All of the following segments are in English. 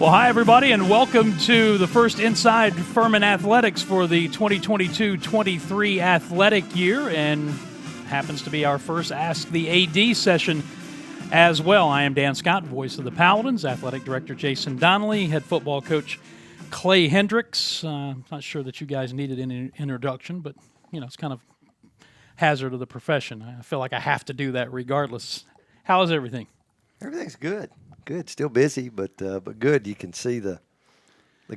Well, hi, everybody, and welcome to the first Inside Furman Athletics for the 2022-23 athletic year, and happens to be our first Ask the AD session as well. I am Dan Scott, voice of the Paladins, athletic director Jason Donnelly, head football coach Clay Hendrix. Not sure that you guys needed an introduction, but, you know, it's kind of hazard of the profession. I feel like I have to do that regardless. How is everything? Everything's good. Good. Still busy, but good. You can see the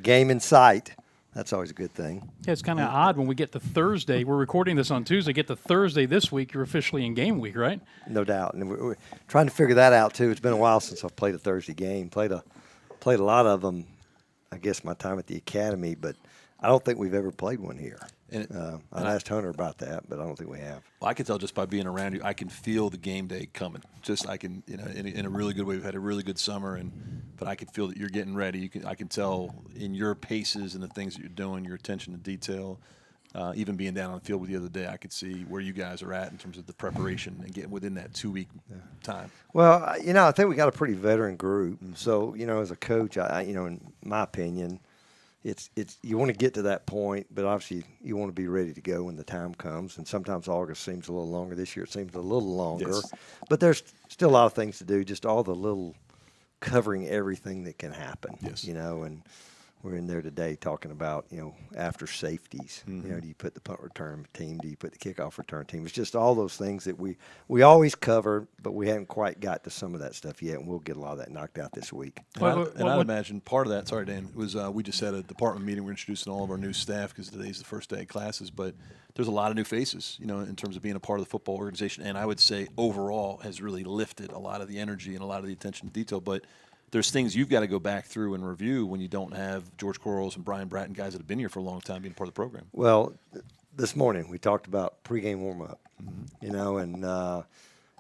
game in sight. That's always a good thing. Yeah, it's kind of odd when we get to Thursday. We're recording this on Tuesday. Get to Thursday this week, you're officially in game week, right? No doubt. And we're trying to figure that out, too. It's been a while since I've played a Thursday game. Played a lot of them, I guess, my time at the academy, but I don't think we've ever played one here. I asked Hunter about that, but I don't think we have. Well, I can tell just by being around you, I can feel the game day coming. Just I can, you know, in a really good way. We've had a really good summer, but I can feel that you're getting ready. I can tell in your paces and the things that you're doing, your attention to detail. Even being down on the field with you the other day, I could see where you guys are at in terms of the preparation and getting within that 2-week time. Well, you know, I think we got a pretty veteran group. So, you know, as a coach, in my opinion, it's you want to get to that point, but obviously you want to be ready to go when the time comes. And sometimes August seems a little longer. This year it seems a little longer. Yes. But there's still a lot of things to do, just all the little covering everything that can happen. Yes. You know, and we're in there today talking about, you know, after safeties. Mm-hmm. You know, do you put the punt return team? Do you put the kickoff return team? It's just all those things that we always cover, but we haven't quite got to some of that stuff yet, and we'll get a lot of that knocked out this week. And I'd imagine part of that, sorry, Dan, was we just had a department meeting. We're introducing all of our new staff because today's the first day of classes, but there's a lot of new faces, you know, in terms of being a part of the football organization, and I would say overall has really lifted a lot of the energy and a lot of the attention to detail, but there's things you've got to go back through and review when you don't have George Quarles and Brian Bratton, guys that have been here for a long time being part of the program. Well, this morning we talked about pregame warm-up, you know, and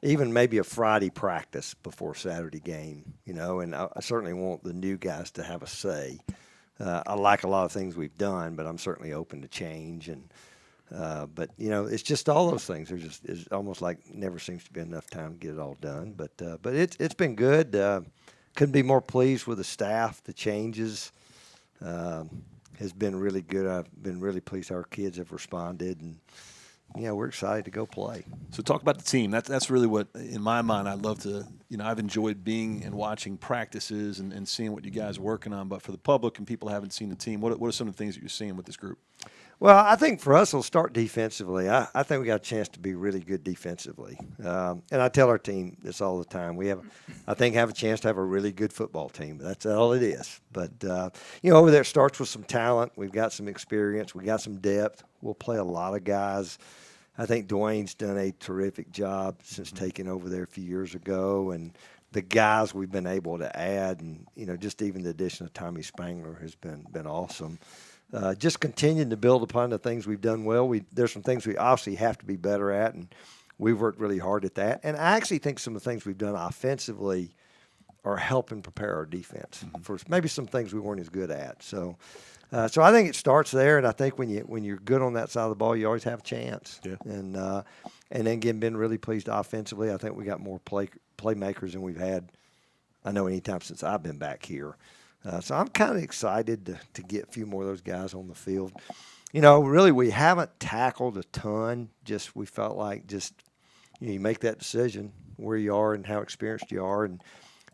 even maybe a Friday practice before Saturday game, you know, and I certainly want the new guys to have a say. I like a lot of things we've done, but I'm certainly open to change. And but, you know, it's just all those things. It's almost like never seems to be enough time to get it all done. But it's been good. Couldn't be more pleased with the staff. The changes has been really good. I've been really pleased how our kids have responded, and we're excited to go play. So talk about the team. That's really what, in my mind, I'd love to. You know, I've enjoyed being and watching practices and seeing what you guys are working on. But for the public and people who haven't seen the team, what are some of the things that you're seeing with this group? Well, I think for us, we'll start defensively. I think we got a chance to be really good defensively. And I tell our team this all the time. We have a chance to have a really good football team. That's all it is. But, over there it starts with some talent. We've got some experience. We got some depth. We'll play a lot of guys. I think Dwayne's done a terrific job since taking over there a few years ago. And the guys we've been able to add, and, just even the addition of Tommy Spangler has been awesome. Just continuing to build upon the things we've done well. There's some things we obviously have to be better at, and we've worked really hard at that. And I actually think some of the things we've done offensively are helping prepare our defense for maybe some things we weren't as good at. So I think it starts there, and I think when you're good on that side of the ball, you always have a chance. Yeah. And then again, been really pleased offensively. I think we got more playmakers than we've had, I know, any time since I've been back here. So I'm kind of excited to get a few more of those guys on the field. Really we haven't tackled a ton. Just we felt like you make that decision where you are and how experienced you are, and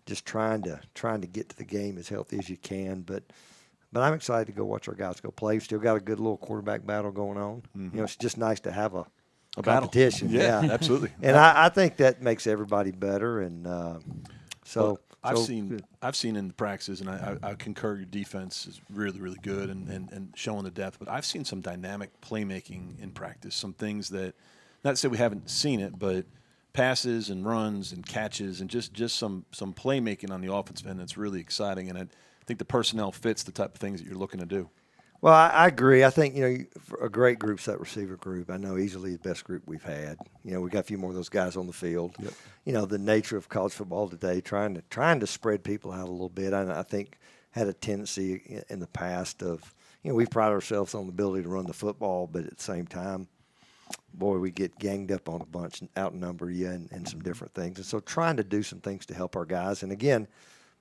just trying to get to the game as healthy as you can. But I'm excited to go watch our guys go play. We've still got a good little quarterback battle going on. Mm-hmm. It's just nice to have a competition. Yeah, absolutely. And I think that makes everybody better. And Well, I've seen in the practices, and I concur your defense is really, really good and showing the depth. But I've seen some dynamic playmaking in practice, some things that, not to say we haven't seen it, but passes and runs and catches and just some playmaking on the offensive end that's really exciting. And I think the personnel fits the type of things that you're looking to do. Well, I agree. I think, a great group's that receiver group. I know easily the best group we've had. We got a few more of those guys on the field. Yep. The nature of college football today, trying to spread people out a little bit. I think had a tendency in the past of, we pride ourselves on the ability to run the football, but at the same time, boy, we get ganged up on a bunch and outnumber you and some different things. And so trying to do some things to help our guys. And again,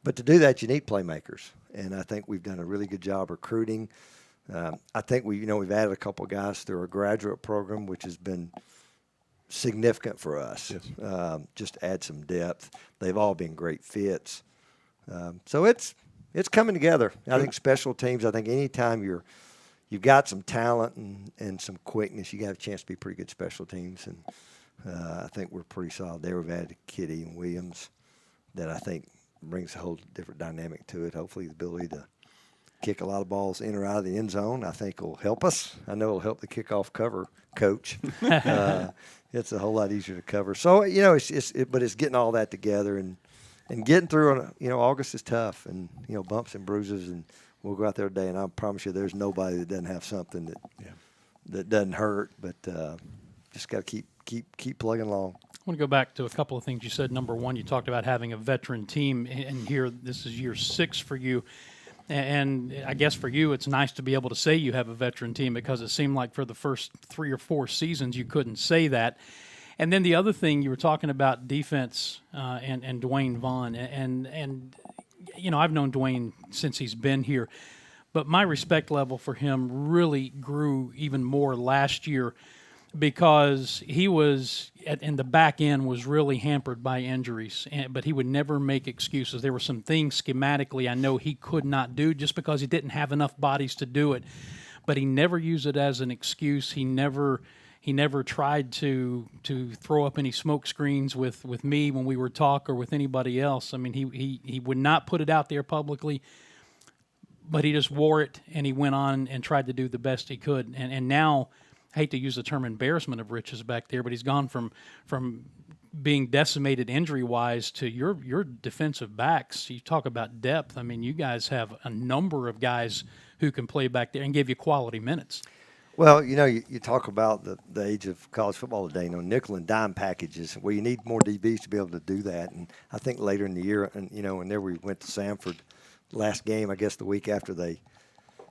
But to do that, you need playmakers, and I think we've done a really good job recruiting. I think we've added a couple of guys through our graduate program, which has been significant for us. Yes. Just to add some depth. They've all been great fits. So it's coming together. I think special teams. I think anytime you've got some talent and some quickness, you got a chance to be pretty good special teams. And I think we're pretty solid there. We've added Kitty and Williams that I think brings a whole different dynamic to it. Hopefully the ability to kick a lot of balls in or out of the end zone, I think will help us. I know it'll help the kickoff cover coach. It's a whole lot easier to cover. So, but it's getting all that together and getting through on, August is tough and, bumps and bruises, and we'll go out there today and I promise you there's nobody that doesn't have something that doesn't hurt, but just got to keep plugging along. I want to go back to a couple of things you said. Number one, you talked about having a veteran team, and here this is year 6 for you. And I guess for you, it's nice to be able to say you have a veteran team because it seemed like for the first 3 or 4 seasons you couldn't say that. And then the other thing, you were talking about defense and Dwayne Vaughn. And I've known Dwayne since he's been here, but my respect level for him really grew even more last year because he was in the back end was really hampered by injuries, but he would never make excuses. There were some things schematically I know he could not do just because he didn't have enough bodies to do it, but he never used it as an excuse. He never tried to throw up any smoke screens with me when we were talking or with anybody else. I mean, he would not put it out there publicly, but he just wore it and he went on and tried to do the best he could. And now, I hate to use the term embarrassment of riches back there, but he's gone from being decimated injury-wise to your defensive backs. You talk about depth. I mean, you guys have a number of guys who can play back there and give you quality minutes. Well, you talk about the age of college football today, nickel and dime packages. Well, you need more DBs to be able to do that. And I think later in the year, and there we went to Samford last game, I guess the week after they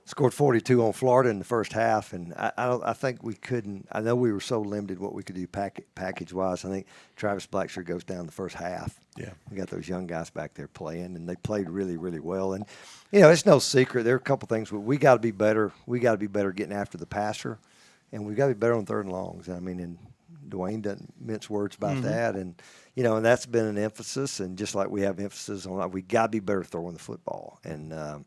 scored 42 on Florida in the first half, and I think we couldn't. I know we were so limited what we could do package-wise. I think Travis Blackshear goes down the first half. Yeah. We got those young guys back there playing, and they played really, really well. And, it's no secret. There are a couple things. We got to be better. We got to be better getting after the passer, and we got to be better on third and longs. I mean, and Dwayne doesn't mince words about that. And, and that's been an emphasis. And just like we have emphasis on, we got to be better throwing the football. And,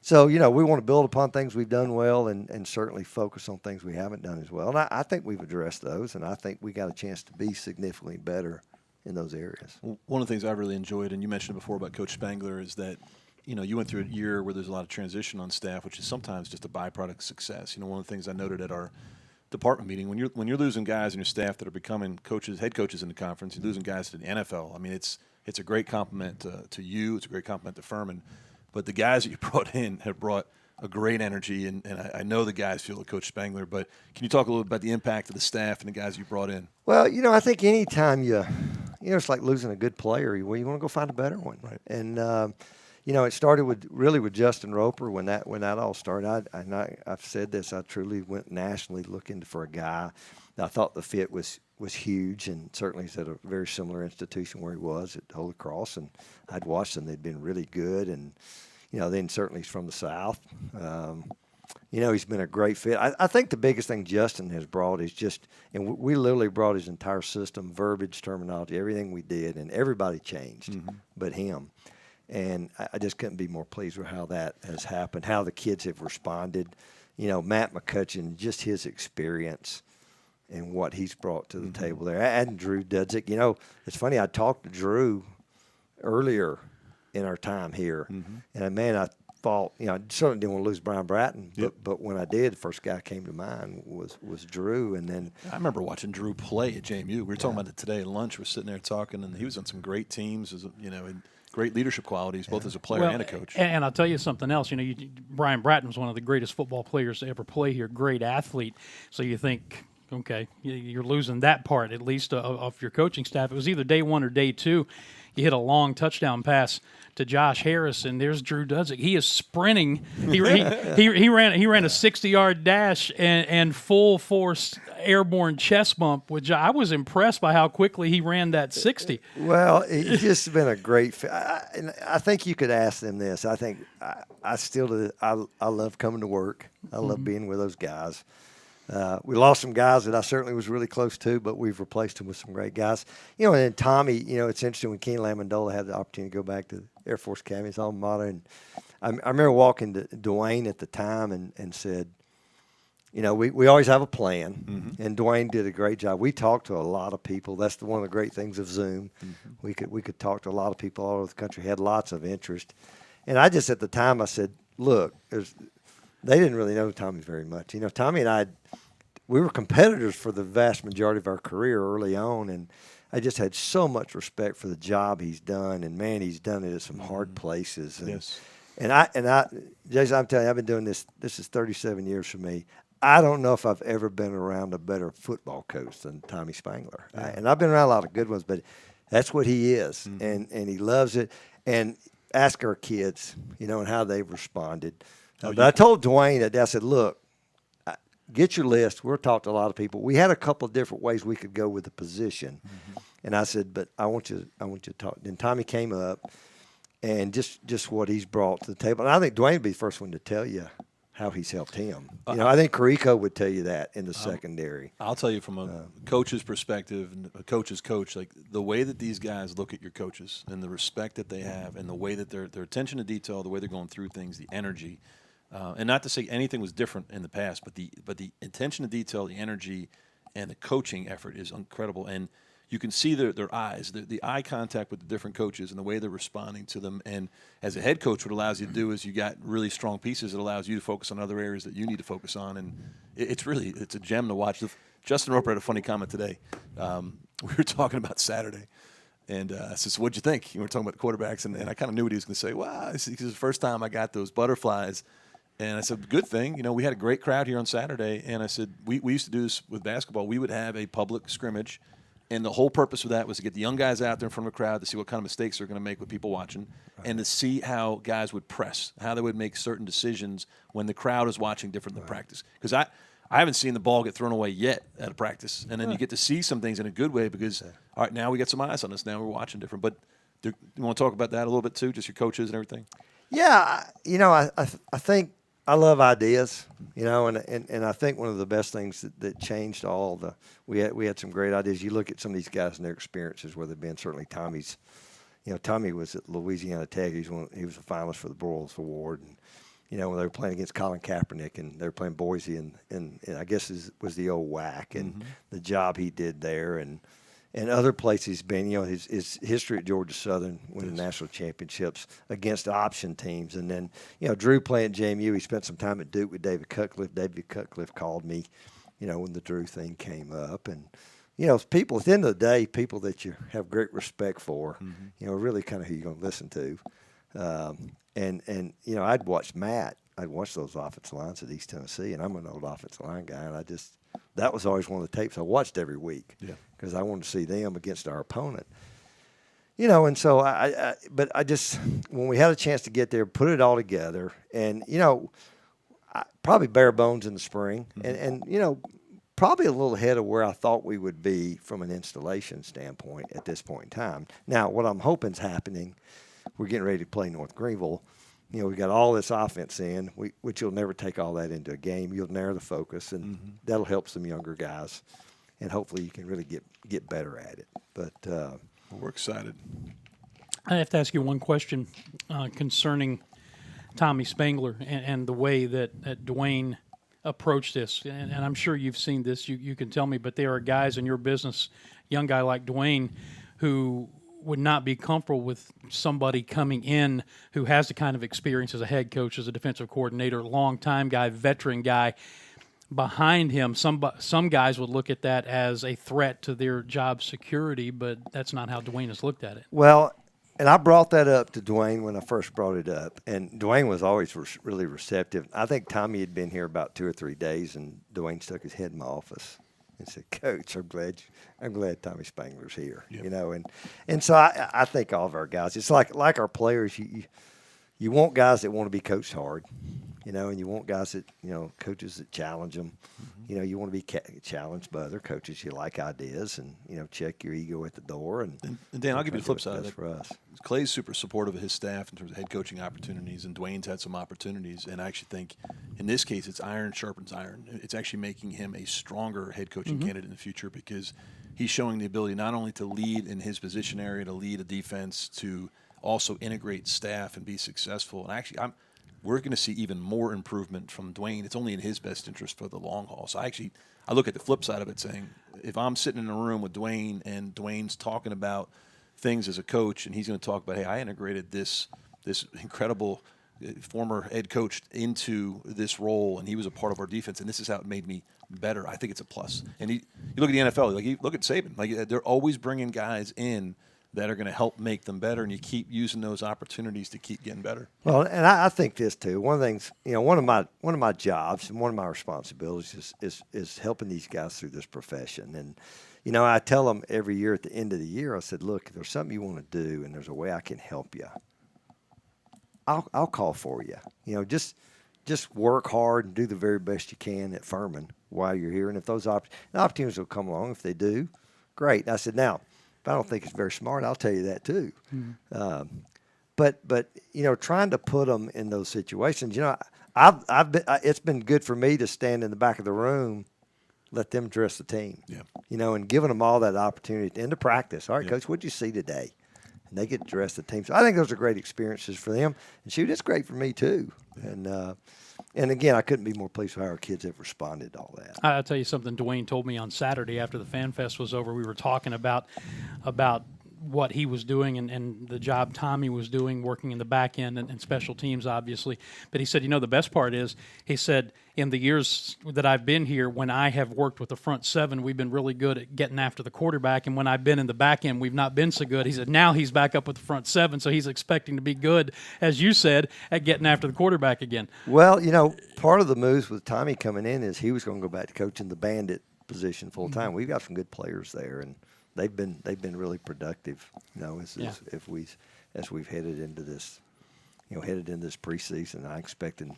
so, we want to build upon things we've done well and certainly focus on things we haven't done as well. And I think we've addressed those, and I think we got a chance to be significantly better in those areas. One of the things I really enjoyed, and you mentioned before about Coach Spangler, is that, you went through a year where there's a lot of transition on staff, which is sometimes just a byproduct of success. One of the things I noted at our department meeting, when you're losing guys in your staff that are becoming head coaches in the conference, you're losing guys to the NFL. I mean, it's a great compliment to you. It's a great compliment to Furman. But the guys that you brought in have brought a great energy, and I know the guys feel like Coach Spangler. But can you talk a little bit about the impact of the staff and the guys you brought in? Well, I think anytime it's like losing a good player. You want to go find a better one. Right. And, it started with Justin Roper when that all started. I've said this. I truly went nationally looking for a guy. I thought the fit was huge, and certainly he's at a very similar institution where he was at Holy Cross, and I'd watched them. They'd been really good, and, then certainly he's from the South. He's been a great fit. I think the biggest thing Justin has brought is and we literally brought his entire system, verbiage, terminology, everything we did, and everybody changed but him. And I just couldn't be more pleased with how that has happened, how the kids have responded. Matt McCutcheon, just his experience and what he's brought to the table there. And Drew Dudzik. It's funny, I talked to Drew earlier in our time here. And, man, I thought, I certainly didn't want to lose Brian Bratton. But when I did, the first guy came to mind was Drew. And then I remember watching Drew play at JMU. We were talking about it today at lunch. We're sitting there talking, and he was on some great teams, and great leadership qualities, both as a player and a coach. And I'll tell you something else. Brian Bratton was one of the greatest football players to ever play here, great athlete. So you think, okay, you're losing that part, at least, of your coaching staff. It was either day one or day two. you hit a long touchdown pass to Josh Harris, and there's Drew Dudzik. He is sprinting. He ran a 60-yard dash and full force airborne chest bump. Which I was impressed by how quickly he ran that 60. Well, it's just been a great fit. I think you could ask them this. I think I still do. I love coming to work. I love being with those guys. We lost some guys that I certainly was really close to, but we've replaced them with some great guys. You know, and then Tommy, you know, it's interesting when Keenan Amendola had the opportunity to go back to Air Force Academy, his alma mater. And I remember walking to Dwayne at the time and said, you know, we always have a plan, and Dwayne did a great job. We talked to a lot of people. That's one of the great things of Zoom. We could talk to a lot of people all over the country, had lots of interest. And I just, at the time, I said, look, they didn't really know Tommy very much. You know, Tommy and I, we were competitors for the vast majority of our career early on, and I just had so much respect for the job he's done. And, man, he's done it at some hard places. And, Yes. And I, Jason, I'm telling you, I've been doing this. This is 37 years for me. I don't know if I've ever been around a better football coach than Tommy Spangler. And I've been around a lot of good ones, but that's what he is, and he loves it. And ask our kids, you know, and how they've responded. But I told Dwayne that I said, look, get your list. We'll talk to a lot of people. We had a couple of different ways we could go with the position, and I said, but I want you to talk. Then Tommy came up, and just what he's brought to the table. And I think Dwayne would be the first one to tell you how he's helped him. You know, I think Carrico would tell you that in the secondary. I'll tell you from a coach's perspective, and a coach's coach, like the way that these guys look at your coaches and the respect that they have and the way that their attention to detail, the way they're going through things, the energy, and not to say anything was different in the past, but the attention to detail, the energy, and the coaching effort is incredible. And you can see their eyes, the eye contact with the different coaches and the way they're responding to them. And as a head coach, what it allows you to do is you got really strong pieces. It allows you to focus on other areas that you need to focus on. And it's a gem to watch. Justin Roper had a funny comment today. We were talking about Saturday. And I said, so what'd you think? You were talking about the quarterbacks. And I kind of knew what he was going to say. Well, this is the first time I got those butterflies. And I said, good thing. You know, we had a great crowd here on Saturday. And I said, we used to do this with basketball. We would have a public scrimmage. And the whole purpose of that was to get the young guys out there in front of a crowd to see what kind of mistakes they're going to make with people watching, and to see how guys would press, how they would make certain decisions when the crowd is watching different than practice. Because I haven't seen the ball get thrown away yet at a practice. And then you get to see some things in a good way because, all right, now we got some eyes on us. Now we're watching different. But you want to talk about that a little bit too, just your coaches and everything? Yeah, you know, I think I love ideas, you know, and I think one of the best things that changed we had some great ideas. You look at some of these guys and their experiences where they've been. Certainly Tommy's, you know, Tommy was at Louisiana Tech. He was a finalist for the Broyles Award, and you know when they were playing against Colin Kaepernick and they were playing Boise, and I guess was the old WAC and the job he did there and other places he's been. You know, his history at Georgia Southern, winning national championships against option teams. And then, you know, Drew playing at JMU, he spent some time at Duke with David Cutcliffe. David Cutcliffe called me, you know, when the Drew thing came up. And, you know, people, at the end of the day, people that you have great respect for, you know, really kind of who you're going to listen to. And you know, I'd watched those offensive lines at East Tennessee, and I'm an old offensive line guy, and that was always one of the tapes I watched every week because I wanted to see them against our opponent. You know, and so but I just, when we had a chance to get there, put it all together, and, you know, probably bare bones in the spring, and you know, probably a little ahead of where I thought we would be from an installation standpoint at this point in time. Now, what I'm hoping is happening, we're getting ready to play North Greenville. You know, we got all this offense in, which you'll never take all that into a game. You'll narrow the focus, and that'll help some younger guys, and hopefully you can really get better at it. But we're excited. I have to ask you one question concerning Tommy Spangler and the way that Dwayne approached this. And I'm sure you've seen this. You can tell me, but there are guys in your business, young guy like Dwayne, who would not be comfortable with somebody coming in who has the kind of experience as a head coach, as a defensive coordinator, long-time guy, veteran guy behind him. Some guys would look at that as a threat to their job security, but that's not how Dwayne has looked at it. Well, and I brought that up to Dwayne when I first brought it up, and Dwayne was always really receptive. I think Tommy had been here about 2 or 3 days, and Dwayne stuck his head in my office and said, "Coach, I'm glad Tommy Spangler's here." Yep. You know, and so I think all of our guys, it's like our players. You want guys that want to be coached hard, you know, and you want guys that, you know, coaches that challenge them. You know, you want to be challenged by other coaches. You like ideas, and, you know, check your ego at the door. And Dan, I'll give you the flip side of that. For us, Clay's super supportive of his staff in terms of head coaching opportunities, and Dwayne's had some opportunities. And I actually think in this case, it's iron sharpens iron. It's actually making him a stronger head coaching candidate in the future, because he's showing the ability not only to lead in his position area, to lead a defense, to also integrate staff and be successful. And actually, we're going to see even more improvement from Dwayne. It's only in his best interest for the long haul. So I look at the flip side of it, saying, if I'm sitting in a room with Dwayne and Dwayne's talking about things as a coach, and he's going to talk about, hey, I integrated this incredible former head coach into this role, and he was a part of our defense, and this is how it made me better. I think it's a plus. And you look at the NFL, like you look at Saban, like they're always bringing guys in that are going to help make them better, and you keep using those opportunities to keep getting better. Well, and I think this too. One of the things, you know, one of my jobs and one of my responsibilities is helping these guys through this profession. And, you know, I tell them every year at the end of the year, I said, look, if there's something you want to do and there's a way I can help you, I'll call for you. You know, just work hard and do the very best you can at Furman while you're here. And if those opportunities will come along, if they do, great. And I said, now, if I don't think it's very smart, I'll tell you that too. But you know, trying to put them in those situations, you know, it's been good for me to stand in the back of the room, let them dress the team. Yeah. You know, and giving them all that opportunity at the end of practice. All right, Coach, what'd you see today? And they get to dress the team. So I think those are great experiences for them. And shoot, it's great for me too. Yeah. And again, I couldn't be more pleased with how our kids have responded to all that. I'll tell you something Dwayne told me on Saturday after the Fan Fest was over. We were talking about what he was doing and the job Tommy was doing, working in the back end and special teams, obviously. But he said, you know, the best part is, he said, in the years that I've been here, when I have worked with the front seven, we've been really good at getting after the quarterback. And when I've been in the back end, we've not been so good. He said, now he's back up with the front seven, so he's expecting to be good, as you said, at getting after the quarterback again. Well, you know, part of the moves with Tommy coming in is he was going to go back to coaching the bandit position full time. We've got some good players there, and they've been really productive, you know, as we've headed into this, you know, preseason. I'm expecting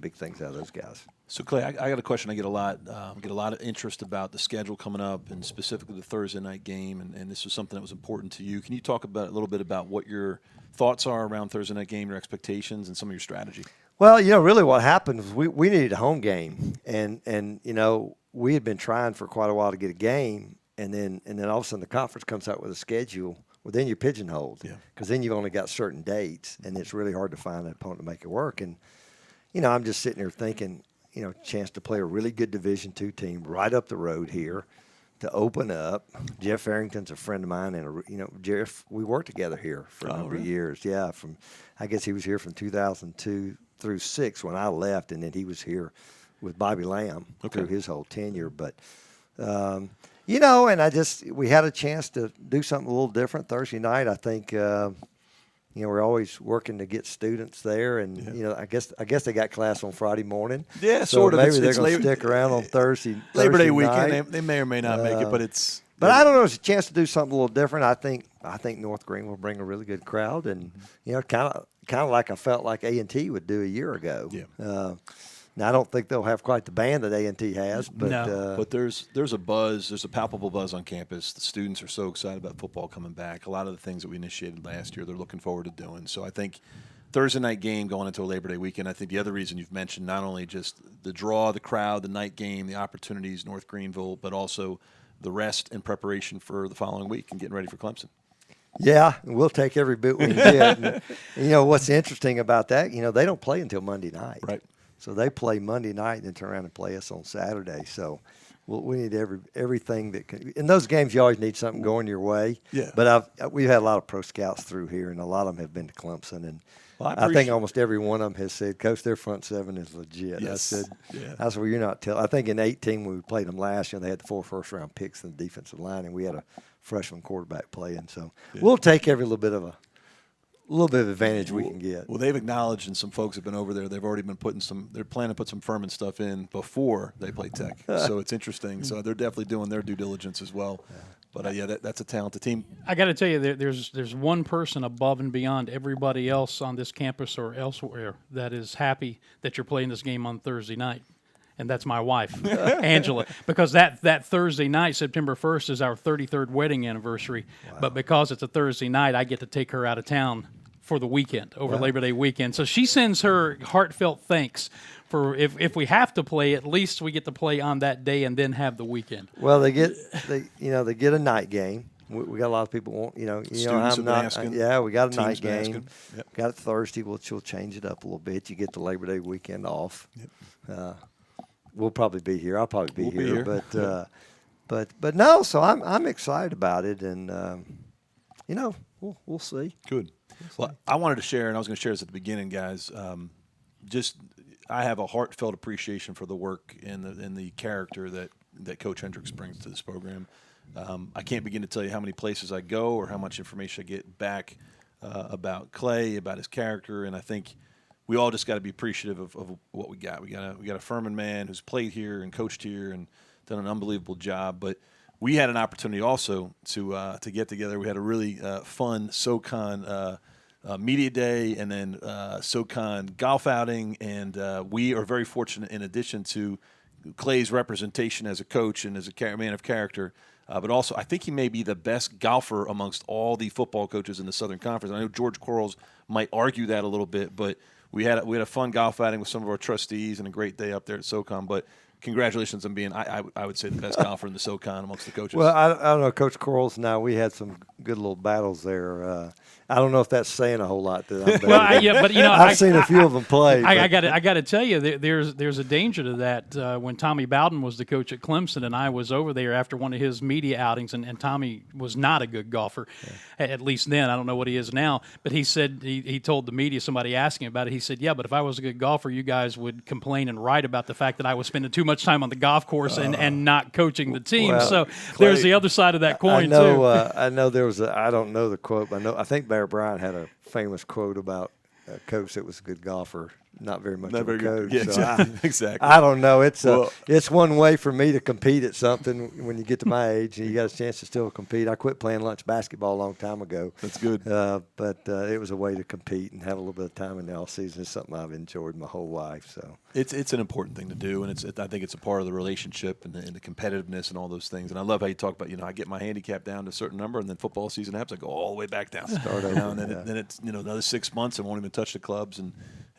big things out of those guys. So Clay, I got a question. I get a lot of interest about the schedule coming up, and specifically the Thursday night game. And this was something that was important to you. Can you talk about a little bit about what your thoughts are around Thursday night game, your expectations, and some of your strategy? Well, you know, really what happened was we needed a home game, and you know, we had been trying for quite a while to get a game. And then all of a sudden the conference comes out with a schedule. Well, then you're pigeonholed, because then you've only got certain dates, and it's really hard to find an opponent to make it work. And, you know, I'm just sitting there thinking, you know, chance to play a really good Division II team right up the road here to open up. Jeff Arrington's a friend of mine, and, you know, Jeff, we worked together here for a number of years. Yeah, I guess he was here from 2002 through 6 when I left, and then he was here with Bobby Lamb through his whole tenure. But, you know, and we had a chance to do something a little different Thursday night. I think, you know, we're always working to get students there, and you know, I guess they got class on Friday morning. Yeah, so sort of. Maybe they're going to stick around on Thursday. Labor Day night. weekend, they may or may not make it, but it's. But I don't know. It's a chance to do something a little different. I think North Green will bring a really good crowd, and you know, kind of like I felt like A&T would do a year ago. Yeah. Now, I don't think they'll have quite the band that A&T has, but but there's a buzz, there's a palpable buzz on campus. The students are so excited about football coming back. A lot of the things that we initiated last year, they're looking forward to doing. So I think Thursday night game going into a Labor Day weekend, I think the other reason you've mentioned, not only just the draw, the crowd, the night game, the opportunities, North Greenville, but also the rest and preparation for the following week and getting ready for Clemson. Yeah, we'll take every bit we can get. And, you know, what's interesting about that, you know, they don't play until Monday night. Right. So they play Monday night and then turn around and play us on Saturday. So we need everything that can. In those games, you always need something going your way. Yeah. But we've had a lot of pro scouts through here, and a lot of them have been to Clemson. And I think almost every one of them has said, Coach, their front seven is legit. Yes. I said, well, you're not telling. I think in 18 when we played them last year, they had the 4 first-round picks in the defensive line, and we had a freshman quarterback playing. So we'll take every little bit of little bit of advantage we can get. Well, they've acknowledged, and some folks have been over there. They've already been they're planning to put some Furman stuff in before they play Tech. So it's interesting. So they're definitely doing their due diligence as well. But that's a talented team. I got to tell you, there's one person above and beyond everybody else on this campus or elsewhere that is happy that you're playing this game on Thursday night. And that's my wife, Angela, because that Thursday night, September 1st, is our 33rd wedding anniversary. Wow. But because it's a Thursday night, I get to take her out of town for the weekend, over Labor Day weekend. So she sends her heartfelt thanks for if we have to play, at least we get to play on that day and then have the weekend. Well, they get a night game. We got a lot of people want, I'm not. Yeah, we got a night game. Yep. Got it Thursday. She'll change it up a little bit. You get the Labor Day weekend off. Yep. We'll probably be here. I'll probably be here. But no. So I'm excited about it, and we'll see. Good. Well, I wanted to share, and I was going to share this at the beginning, guys. I have a heartfelt appreciation for the work and the character that Coach Hendrix brings to this program. I can't begin to tell you how many places I go or how much information I get back about Clay, about his character, and I think we all just got to be appreciative of what we got. We got a Furman man who's played here and coached here and done an unbelievable job. But we had an opportunity also to get together. We had a really fun SoCon media day and then SoCon golf outing, and we are very fortunate in addition to Clay's representation as a coach and as a man of character. But also, I think he may be the best golfer amongst all the football coaches in the Southern Conference. I know George Quarles might argue that a little bit, but we had a fun golf outing with some of our trustees and a great day up there at SoCon. But congratulations on being, I would say, the best golfer in the SoCon amongst the coaches. Well, I don't know, Coach Quarles and I, we had some good little battles there. I don't know if that's saying a whole lot. That I've seen a few of them play. I got to tell you, there's a danger to that. When Tommy Bowden was the coach at Clemson, and I was over there after one of his media outings, and Tommy was not a good golfer, at least then. I don't know what he is now, but he said he told the media, somebody asking about it, he said, "Yeah, but if I was a good golfer, you guys would complain and write about the fact that I was spending too much time on the golf course and not coaching the team." Well, so Clay, there's the other side of that coin too. I know there was I don't know the quote, but I think Bear Bryant had a famous quote about a coach that was a good golfer, not very much of a coach. Yeah, so exactly. I don't know. It's one way for me to compete at something when you get to my age and you got a chance to still compete. I quit playing lunch basketball a long time ago. That's good. But it was a way to compete and have a little bit of time in the off season. It's something I've enjoyed my whole life. So it's an important thing to do, and I think it's a part of the relationship and the competitiveness and all those things. And I love how you talk about, I get my handicap down to a certain number, and then football season happens, I go all the way back down. And then it's another 6 months, I won't even touch the clubs, and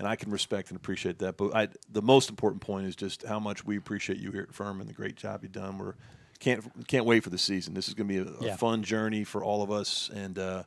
I can respect and appreciate that. But the most important point is just how much we appreciate you here at Furman, the great job you've done. We can't wait for the season. This is going to be a fun journey for all of us, and we're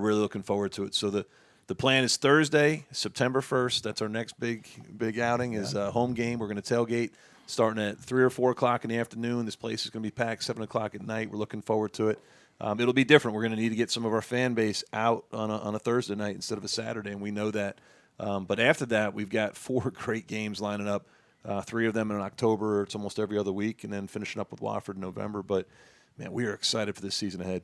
really looking forward to it. So the plan is Thursday, September 1st. That's our next big outing is a home game. We're going to tailgate starting at 3 or 4 o'clock in the afternoon. This place is going to be packed 7 o'clock at night. We're looking forward to it. It'll be different. We're going to need to get some of our fan base out on a Thursday night instead of a Saturday, and we know that. But after that, we've got 4 great games lining up, 3 of them in October. It's almost every other week, and then finishing up with Wofford in November. But, man, we are excited for this season ahead.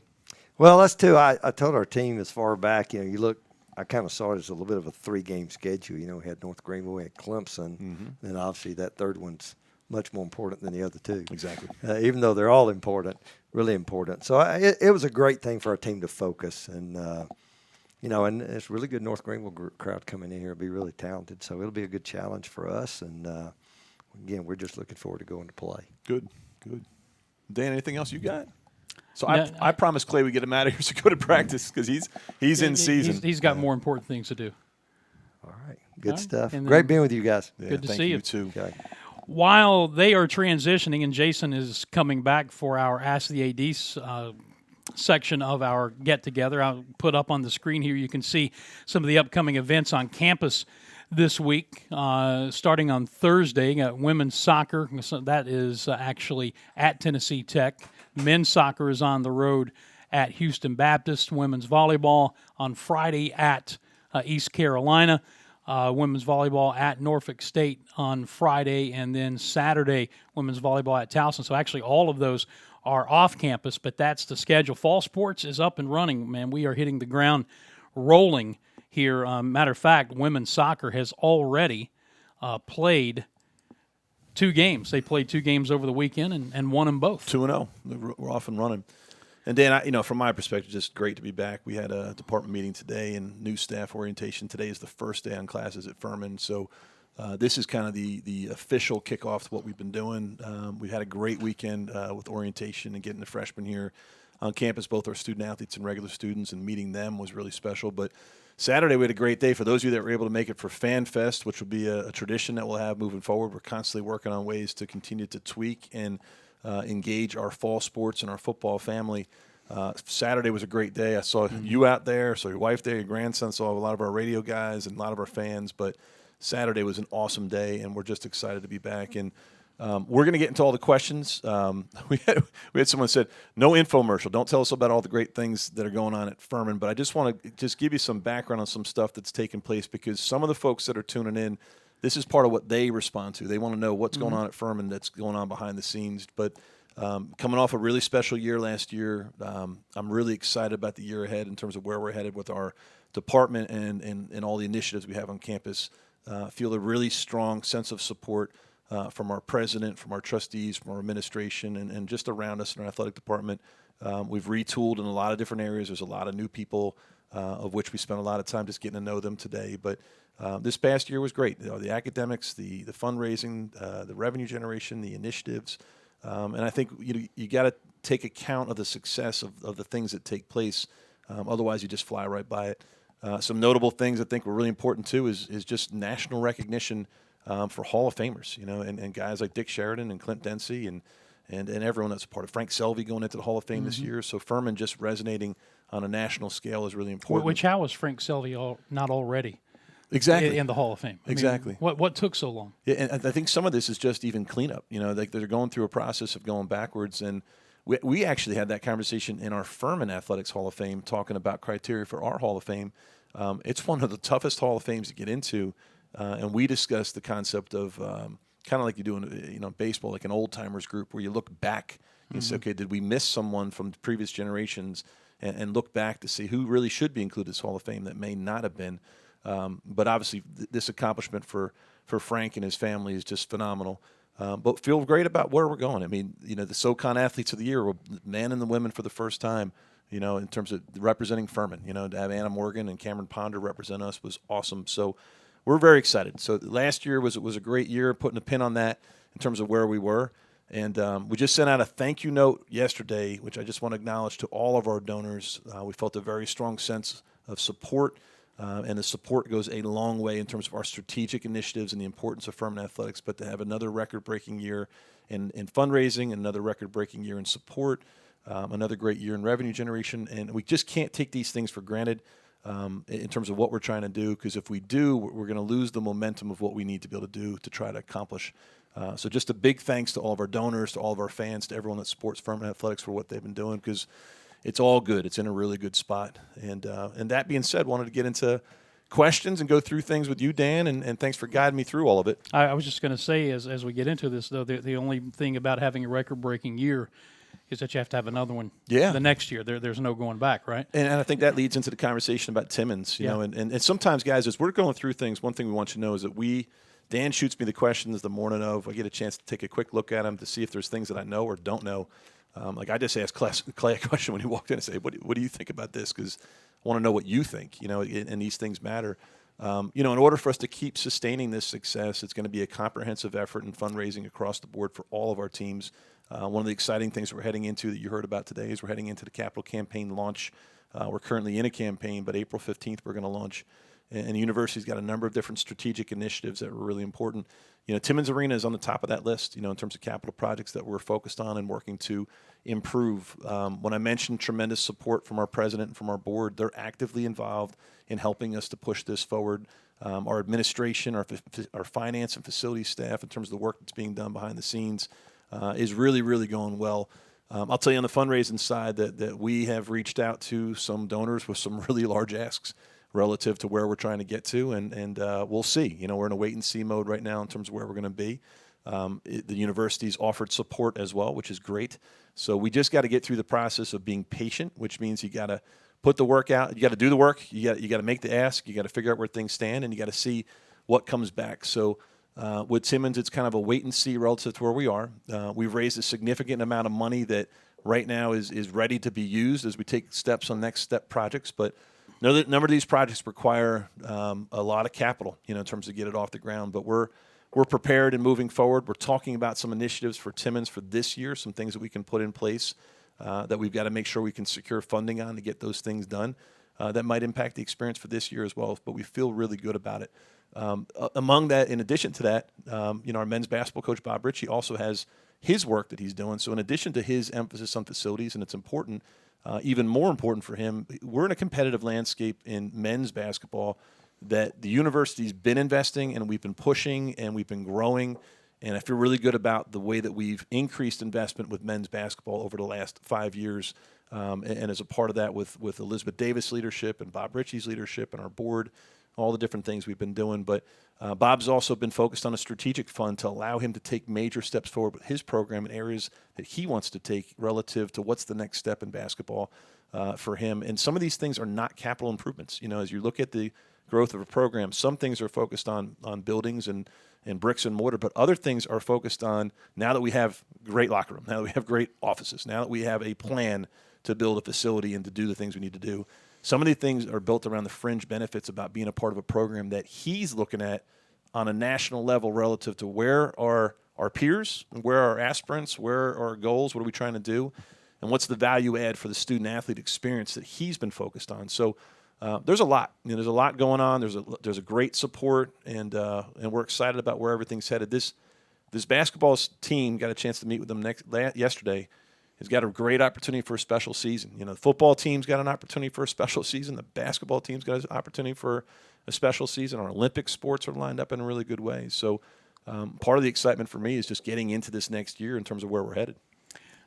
Well, that's too. I told our team as far back, you look, I kind of saw it as a little bit of a 3-game schedule. We had North Greenville, we had Clemson, and obviously that third one's much more important than the other 2. Exactly. Even though they're all important, really important. So it was a great thing for our team to focus, and and it's a really good North Greenville crowd coming in here. It'll be really talented, so it'll be a good challenge for us. And again, we're just looking forward to going to play. Good. Dan, anything else you got? So I promised Clay we'd get him out of here to go to practice because he's in season. He's got more important things to do. All right. Good stuff. Great being with you guys. Yeah, good to see you. Too. Okay. While they are transitioning and Jason is coming back for our Ask the AD section of our get-together, I'll put up on the screen here. You can see some of the upcoming events on campus this week. Starting on Thursday, women's soccer. So that is actually at Tennessee Tech. Men's soccer is on the road at Houston Baptist. Women's volleyball on Friday at East Carolina. Women's volleyball at Norfolk State on Friday. And then Saturday, women's volleyball at Towson. So actually all of those are off campus, but that's the schedule. Fall sports is up and running, man. We are hitting the ground rolling here. Matter of fact, women's soccer has already played 2 games. They played 2 games over the weekend and won them both. 2-0. We're off and running. And Dan, from my perspective, just great to be back. We had a department meeting today and new staff orientation. Today is the first day on classes at Furman, so this is kind of the official kickoff to what we've been doing. We had a great weekend with orientation and getting the freshmen here on campus, both our student athletes and regular students, and meeting them was really special. But Saturday we had a great day. For those of you that were able to make it for Fan Fest, which will be a tradition that we'll have moving forward, we're constantly working on ways to continue to tweak and engage our fall sports and our football family. Saturday was a great day. I saw you out there, saw your wife there, your grandson, saw a lot of our radio guys and a lot of our fans. But Saturday was an awesome day, and we're just excited to be back. And we're going to get into all the questions. We had someone said, no infomercial. Don't tell us about all the great things that are going on at Furman. But I just want to just give you some background on some stuff that's taking place, because some of the folks that are tuning in, this is part of what they respond to. They want to know what's going on at Furman that's going on behind the scenes. But coming off a really special year last year, I'm really excited about the year ahead in terms of where we're headed with our department and all the initiatives we have on campus. Feel a really strong sense of support from our president, from our trustees, from our administration, and just around us in our athletic department. We've retooled in a lot of different areas. There's a lot of new people, of which we spent a lot of time just getting to know them today. But this past year was great. The academics, the fundraising, the revenue generation, the initiatives. And I think you got to take account of the success of the things that take place. Otherwise, you just fly right by it. Some notable things I think were really important, too, is just national recognition for Hall of Famers, and guys like Dick Sheridan and Clint Dempsey and everyone that's a part of Frank Selvey going into the Hall of Fame this year. So Furman just resonating on a national scale is really important. Which, how was Frank Selvey not already exactly in the Hall of Fame? Exactly. What took so long? Yeah, and I think some of this is just even cleanup. Like they're going through a process of going backwards. And we actually had that conversation in our Furman Athletics Hall of Fame, talking about criteria for our Hall of Fame. It's one of the toughest Hall of Fames to get into. And we discussed the concept of kind of like you do in baseball, like an old timers group, where you look back and say, okay, did we miss someone from previous generations, and look back to see who really should be included in this Hall of Fame that may not have been. But obviously, this accomplishment for Frank and his family is just phenomenal. But feel great about where we're going. I mean, the SoCon Athletes of the Year were men and the women for the first time. In terms of representing Furman. To have Anna Morgan and Cameron Ponder represent us was awesome. So we're very excited. So last year was a great year, putting a pin on that in terms of where we were. And we just sent out a thank you note yesterday, which I just want to acknowledge to all of our donors. We felt a very strong sense of support, and the support goes a long way in terms of our strategic initiatives and the importance of Furman Athletics. But to have another record-breaking year in fundraising, another record-breaking year in support, another great year in revenue generation, and we just can't take these things for granted in terms of what we're trying to do, because if we do, we're going to lose the momentum of what we need to be able to do to try to accomplish. So just a big thanks to all of our donors, to all of our fans, to everyone that supports Furman Athletics for what they've been doing, because it's all good. It's in a really good spot. And that being said, wanted to get into questions and go through things with you, Dan, and thanks for guiding me through all of it. I was just going to say, as we get into this, though, the only thing about having a record-breaking year is that you have to have another one the next year. There's no going back, right? And I think that leads into the conversation about Timmons, you know, and sometimes, guys, as we're going through things, one thing we want you to know is that Dan shoots me the questions the morning of. I get a chance to take a quick look at them to see if there's things that I know or don't know. Like I just asked Clay a question when he walked in and said, what do you think about this? Because I want to know what you think, and these things matter. In order for us to keep sustaining this success, it's going to be a comprehensive effort in fundraising across the board for all of our teams. One of the exciting things we're heading into that you heard about today is we're heading into the capital campaign launch. We're currently in a campaign, but April 15th we're going to launch. And the university's got a number of different strategic initiatives that are really important. Timmons Arena is on the top of that list, in terms of capital projects that we're focused on and working to improve. When I mentioned tremendous support from our president and from our board, they're actively involved in helping us to push this forward. Our administration, our finance and facility staff, in terms of the work that's being done behind the scenes, is really, really going well. I'll tell you on the fundraising side that we have reached out to some donors with some really large asks relative to where we're trying to get to, and we'll see. We're in a wait-and-see mode right now in terms of where we're going to be. The university's offered support as well, which is great. So we just got to get through the process of being patient, which means you got to put the work out. You got to do the work. You got to make the ask. You got to figure out where things stand, and you got to see what comes back. So with Timmons, it's kind of a wait and see relative to where we are. We've raised a significant amount of money that right now is ready to be used as we take steps on next step projects. But a number of these projects require a lot of capital, in terms of get it off the ground. But we're prepared and moving forward. We're talking about some initiatives for Timmons for this year, some things that we can put in place that we've got to make sure we can secure funding on to get those things done. That might impact the experience for this year as well, but we feel really good about it. Among that, in addition to that, our men's basketball coach, Bob Ritchie, also has his work that he's doing. So in addition to his emphasis on facilities, and it's important, even more important for him, we're in a competitive landscape in men's basketball that the university's been investing and we've been pushing and we've been growing. And I feel really good about the way that we've increased investment with men's basketball over the last 5 years. And as a part of that with Elizabeth Davis' leadership and Bob Ritchie's leadership and our board, all the different things we've been doing. But Bob's also been focused on a strategic fund to allow him to take major steps forward with his program in areas that he wants to take relative to what's the next step in basketball for him. And some of these things are not capital improvements. As you look at the growth of a program, some things are focused on buildings and bricks and mortar, but other things are focused on, now that we have great locker room, now that we have great offices, now that we have a plan to build a facility and to do the things we need to do, some of these things are built around the fringe benefits about being a part of a program that he's looking at on a national level relative to where are our peers, where are our aspirants, where are our goals, what are we trying to do, and what's the value add for the student-athlete experience that he's been focused on. So there's a lot. There's a lot going on. There's a great support, and we're excited about where everything's headed. This basketball team, got a chance to meet with them yesterday, has got a great opportunity for a special season. The football team's got an opportunity for a special season. The basketball team's got an opportunity for a special season. Our Olympic sports are lined up in a really good way. So part of the excitement for me is just getting into this next year in terms of where we're headed.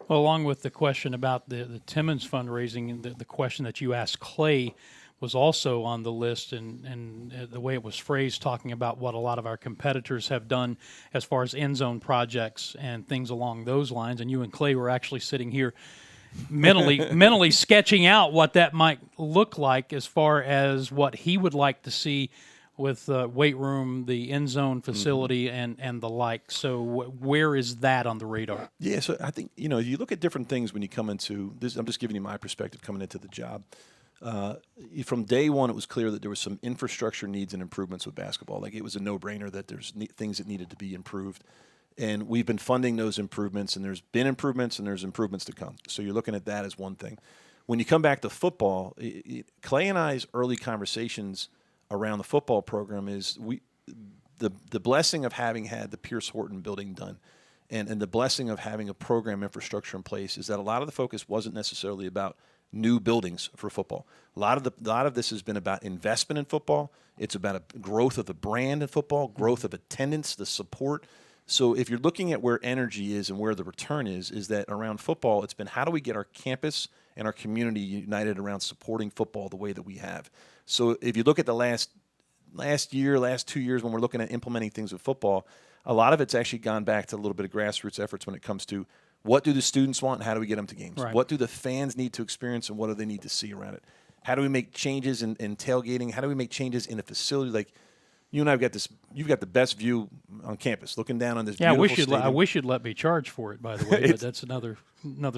Well, along with the question about the Timmons fundraising, and the question that you asked Clay was also on the list, and the way it was phrased, talking about what a lot of our competitors have done as far as end zone projects and things along those lines. And you and Clay were actually sitting here mentally sketching out what that might look like as far as what he would like to see with weight room, the end zone facility, and the like. So where is that on the radar? Yeah, so I think, you look at different things when you come into this. I'm just giving you my perspective coming into the job. From day one, it was clear that there was some infrastructure needs and improvements with basketball. Like, it was a no-brainer that there's things that needed to be improved. And we've been funding those improvements, and there's been improvements, and there's improvements to come. So you're looking at that as one thing. When you come back to football, Clay and I's early conversations around the football program is the blessing of having had the Pierce Horton building done and the blessing of having a program infrastructure in place is that a lot of the focus wasn't necessarily about new buildings for football. A lot of this has been about investment in football. It's about a growth of the brand in football, growth of attendance, the support. So if you're looking at where energy is and where the return is that around football, it's been how do we get our campus and our community united around supporting football the way that we have. So if you look at the last 2 years when we're looking at implementing things with football, a lot of it's actually gone back to a little bit of grassroots efforts when it comes to what do the students want and how do we get them to games? Right. What do the fans need to experience and what do they need to see around it? How do we make changes in tailgating? How do we make changes in the facility? Like, you and I have got this. You've got the best view on campus, looking down on this beautiful stadium. I wish you'd let me charge for it, by the way, but that's another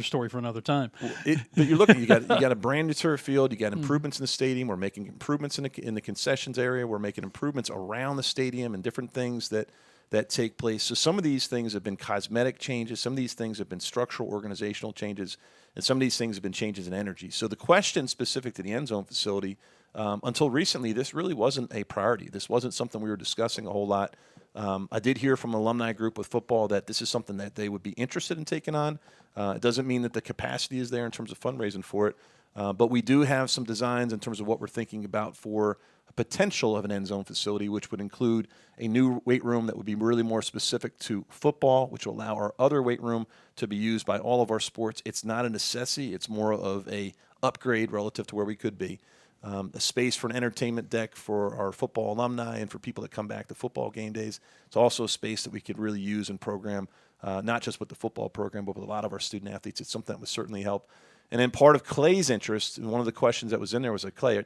story for another time. But you're looking. You got a brand new turf field. You got improvements in the stadium. We're making improvements in the concessions area. We're making improvements around the stadium and different things that take place. So some of these things have been cosmetic changes. Some of these things have been structural, organizational changes, and some of these things have been changes in energy. So the question specific to the end zone facility. Until recently, this really wasn't a priority. This wasn't something we were discussing a whole lot. I did hear from an alumni group with football that this is something that they would be interested in taking on. It doesn't mean that the capacity is there in terms of fundraising for it, but we do have some designs in terms of what we're thinking about for a potential of an end zone facility, which would include a new weight room that would be really more specific to football, which will allow our other weight room to be used by all of our sports. It's not a necessity. It's more of a upgrade relative to where we could be. A space for an entertainment deck for our football alumni and for people that come back to football game days. It's also a space that we could really use and program, not just with the football program, but with a lot of our student athletes. It's something that would certainly help. And then part of Clay's interest, and one of the questions that was in there was like, Clay,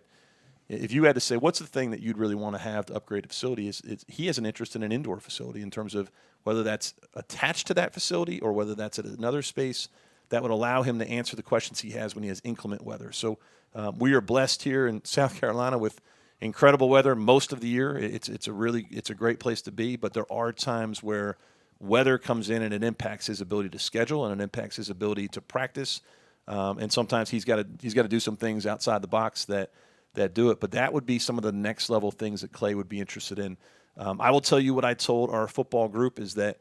if you had to say what's the thing that you'd really want to have to upgrade a facility, he has an interest in an indoor facility in terms of whether that's attached to that facility or whether that's at another space that would allow him to answer the questions he has when he has inclement weather. So we are blessed here in South Carolina with incredible weather most of the year. It's a great place to be, but there are times where weather comes in and it impacts his ability to schedule and it impacts his ability to practice. And sometimes he's got to do some things outside the box that do it. But that would be some of the next level things that Clay would be interested in. I will tell you what I told our football group is that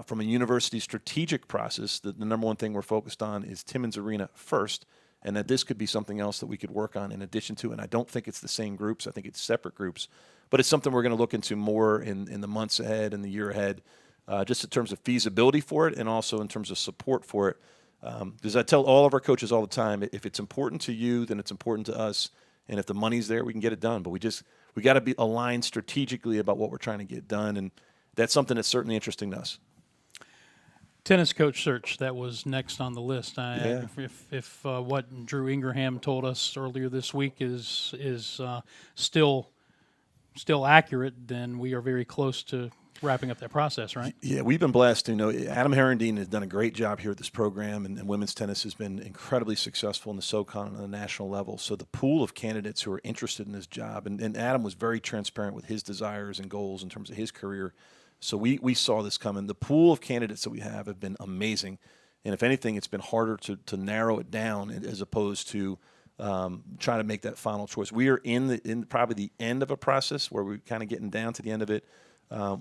from a university strategic process, the number one thing we're focused on is Timmons Arena first, and that this could be something else that we could work on in addition to. And I don't think it's the same groups. I think it's separate groups. But it's something we're going to look into more in the months ahead and the year ahead, just in terms of feasibility for it and also in terms of support for it. Because I tell all of our coaches all the time, if it's important to you, then it's important to us. And if the money's there, we can get it done. But we got to be aligned strategically about what we're trying to get done. And that's something that's certainly interesting to us. Tennis coach search, that was next on the list. If what Drew Ingraham told us earlier this week is still accurate, then we are very close to wrapping up that process, right? Yeah, we've been blessed. Adam Herendeen has done a great job here at this program, and women's tennis has been incredibly successful in the SoCon and on the national level. So the pool of candidates who are interested in this job, and Adam was very transparent with his desires and goals in terms of his career. So we saw this coming. The pool of candidates that we have been amazing. And if anything, it's been harder to narrow it down as opposed to trying to make that final choice. We are in probably the end of a process where we're kind of getting down to the end of it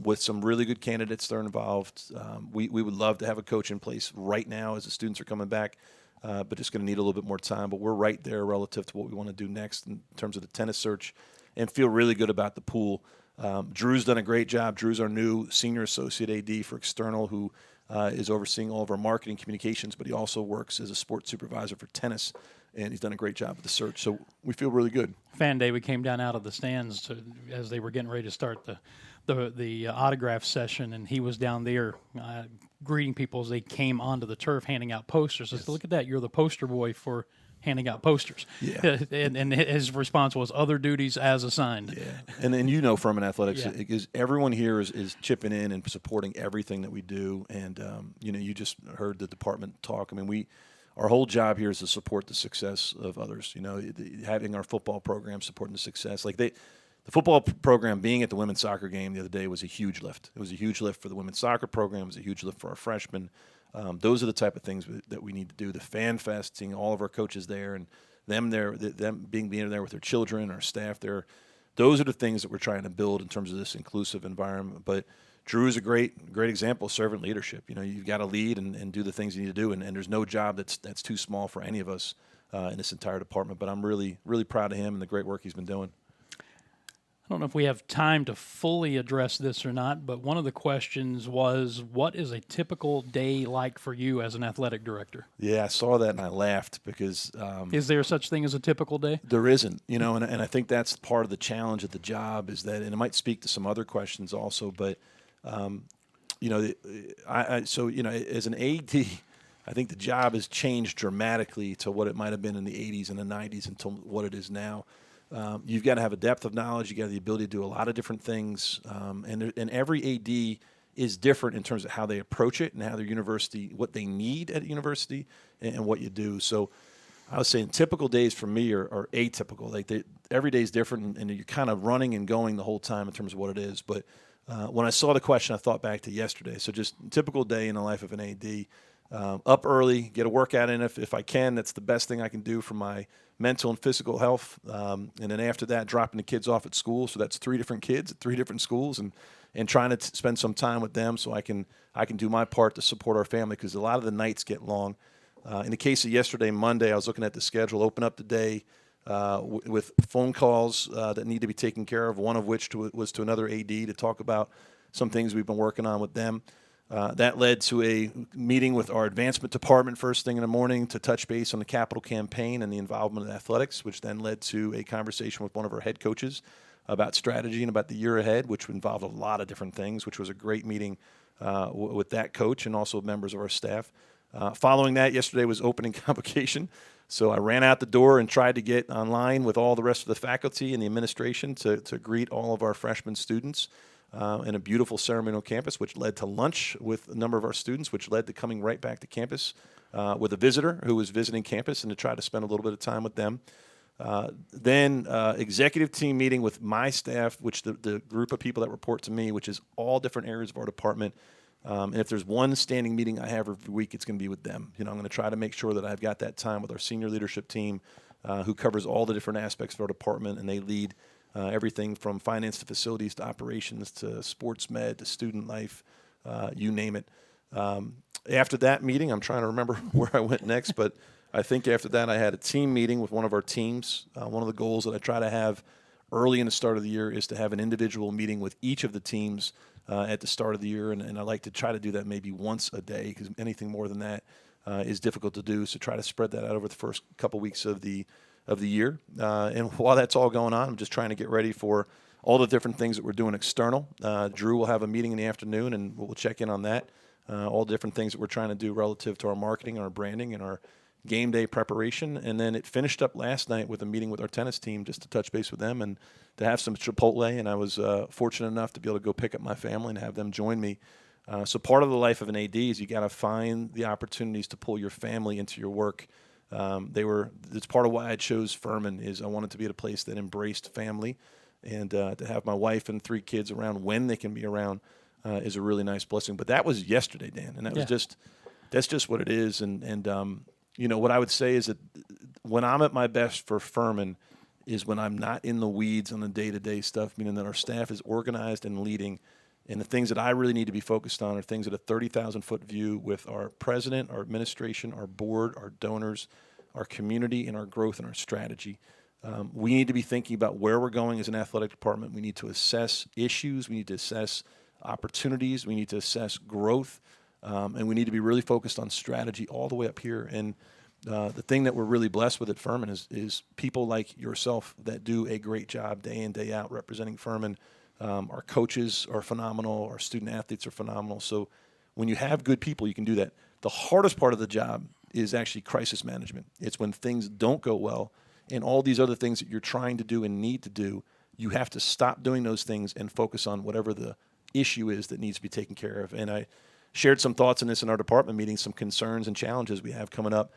with some really good candidates that are involved. We would love to have a coach in place right now as the students are coming back, but it's going to need a little bit more time. But we're right there relative to what we want to do next in terms of the tennis search and feel really good about the pool. Drew's done a great job. Drew's our new senior associate AD for external who is overseeing all of our marketing communications, but he also works as a sports supervisor for tennis, and he's done a great job with the search. So we feel really good. Fan Day, we came down out of the stands as they were getting ready to start the autograph session, and he was down there greeting people as they came onto the turf, handing out posters. I said, "Look at that! You're the poster boy for handing out posters." Yeah. and his response was, "Other duties as assigned." Yeah. And then Furman Athletics, because everyone here is chipping in and supporting everything that we do. And you just heard the department talk. I mean, our whole job here is to support the success of others. Having our football program supporting the success, like the football program being at the women's soccer game the other day was a huge lift. It was a huge lift for the women's soccer program. It was a huge lift for our freshmen. Those are the type of things that we need to do. The fan fest, seeing all of our coaches there and them being there with their children, our staff there. Those are the things that we're trying to build in terms of this inclusive environment. But Drew is a great example of servant leadership. You've got to lead and do the things you need to do. And there's no job that's too small for any of us in this entire department. But I'm really, really proud of him and the great work he's been doing. I don't know if we have time to fully address this or not, but one of the questions was, what is a typical day like for you as an athletic director? Yeah, I saw that and I laughed because is there such thing as a typical day? There isn't, and I think that's part of the challenge at the job is that, and it might speak to some other questions also, but as an AD, I think the job has changed dramatically to what it might have been in the 80s and the 90s until what it is now. You've got to have a depth of knowledge. You got the ability to do a lot of different things, and every AD is different in terms of how they approach it and how their university, what they need at a university, and what you do. So, I was saying typical days for me are atypical. Like every day is different, and you're kind of running and going the whole time in terms of what it is. But when I saw the question, I thought back to yesterday. So just typical day in the life of an AD. Up early, get a workout in if I can. That's the best thing I can do for my mental and physical health. And then after that, dropping the kids off at school. So that's 3 different kids at 3 different schools, and trying to spend some time with them so I can do my part to support our family because a lot of the nights get long. In the case of yesterday, Monday, I was looking at the schedule, open up the day with phone calls that need to be taken care of, one of which was to another AD to talk about some things we've been working on with them. That led to a meeting with our advancement department first thing in the morning to touch base on the capital campaign and the involvement of athletics, which then led to a conversation with one of our head coaches about strategy and about the year ahead, which involved a lot of different things, which was a great meeting with that coach and also members of our staff. Following that, yesterday was opening convocation. So I ran out the door and tried to get online with all the rest of the faculty and the administration to greet all of our freshman students in a beautiful ceremonial campus, which led to lunch with a number of our students, which led to coming right back to campus with a visitor who was visiting campus and to try to spend a little bit of time with them. Then executive team meeting with my staff, which the group of people that report to me, which is all different areas of our department. And if there's one standing meeting I have every week, it's going to be with them. I'm going to try to make sure that I've got that time with our senior leadership team who covers all the different aspects of our department, and they lead everything from finance to facilities to operations to sports med to student life, you name it. After that meeting, I'm trying to remember where I went next, but I think after that I had a team meeting with one of our teams. One of the goals that I try to have early in the start of the year is to have an individual meeting with each of the teams at the start of the year, and I like to try to do that maybe once a day, because anything more than that is difficult to do. So try to spread that out over the first couple weeks of the year. And while that's all going on, I'm just trying to get ready for all the different things that we're doing external. Drew will have a meeting in the afternoon, and we'll check in on that. All the different things that we're trying to do relative to our marketing, our branding, and our game day preparation. And then it finished up last night with a meeting with our tennis team just to touch base with them and to have some Chipotle. And I was fortunate enough to be able to go pick up my family and have them join me. So part of the life of an AD is you got to find the opportunities to pull your family into your work. It's part of why I chose Furman, is I wanted to be at a place that embraced family, and to have my wife and 3 kids around when they can be around is a really nice blessing. But that was yesterday, Dan, and that's just what it is. And what I would say is that when I'm at my best for Furman is when I'm not in the weeds on the day-to-day stuff, meaning that our staff is organized and leading. And the things that I really need to be focused on are things at a 30,000-foot view with our president, our administration, our board, our donors, our community, and our growth and our strategy. We need to be thinking about where we're going as an athletic department. We need to assess issues. We need to assess opportunities. We need to assess growth. And we need to be really focused on strategy all the way up here. And the thing that we're really blessed with at Furman is people like yourself that do a great job day in, day out representing Furman. Our coaches are phenomenal. Our student athletes are phenomenal. So when you have good people, you can do that. The hardest part of the job is actually crisis management. It's when things don't go well and all these other things that you're trying to do and need to do, you have to stop doing those things and focus on whatever the issue is that needs to be taken care of. And I shared some thoughts on this in our department meeting, some concerns and challenges we have coming up,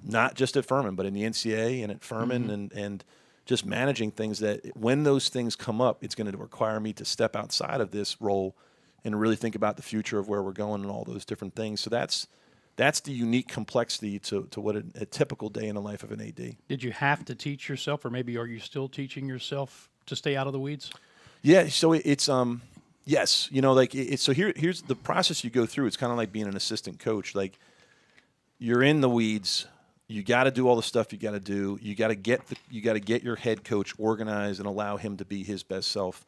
not just at Furman, but in the NCAA and at Furman, and just managing things that when those things come up, it's going to require me to step outside of this role and really think about the future of where we're going and all those different things. So that's the unique complexity to what a typical day in the life of an AD. Did you have to teach yourself, or maybe are you still teaching yourself to stay out of the weeds? Yeah, so it's yes, so here's the process you go through. It's kind of like being an assistant coach. Like, you're in the weeds. You got to do all the stuff you got to do. You got to get your head coach organized and allow him to be his best self.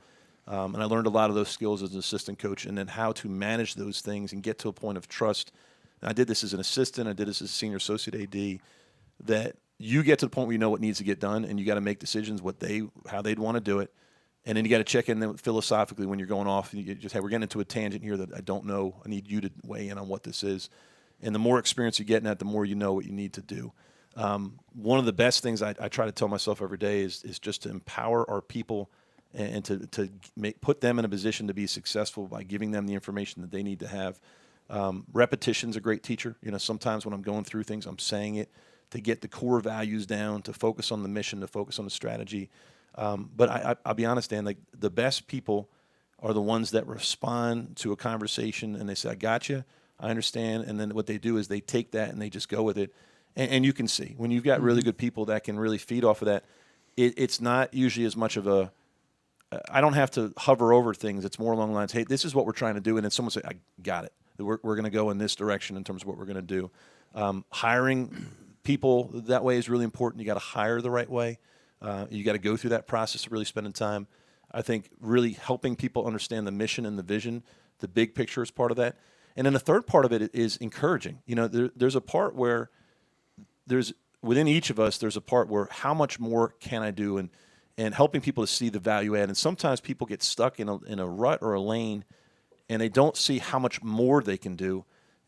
And I learned a lot of those skills as an assistant coach, and then how to manage those things and get to a point of trust. And I did this as an assistant. I did this as a senior associate AD. That you get to the point where you know what needs to get done, and you got to make decisions how they'd want to do it. And then you got to check in philosophically when you're going off. And you just, hey, we're getting into a tangent here that I don't know. I need you to weigh in on what this is. And the more experience you get in that, the more you know what you need to do. One of the best things I try to tell myself every day is just to empower our people and to put them in a position to be successful by giving them the information that they need to have. Repetition's a great teacher. Sometimes when I'm going through things, I'm saying it to get the core values down, to focus on the mission, to focus on the strategy. But I'll be honest, Dan, like, the best people are the ones that respond to a conversation and they say, I got you, I understand. And then what they do is they take that and they just go with it. And you can see when you've got really good people that can really feed off of that, it's not usually as much of I don't have to hover over things. It's more along the lines, hey, this is what we're trying to do. And then someone say, I got it. We're going to go in this direction in terms of what we're going to do. Hiring people that way is really important. You got to hire the right way. You got to go through that process of really spending time. I think really helping people understand the mission and the vision, the big picture is part of that. And then the third part of it is encouraging. There's a part where within each of us, there's a part where how much more can I do, and helping people to see the value add. And sometimes people get stuck in a rut or a lane, and they don't see how much more they can do.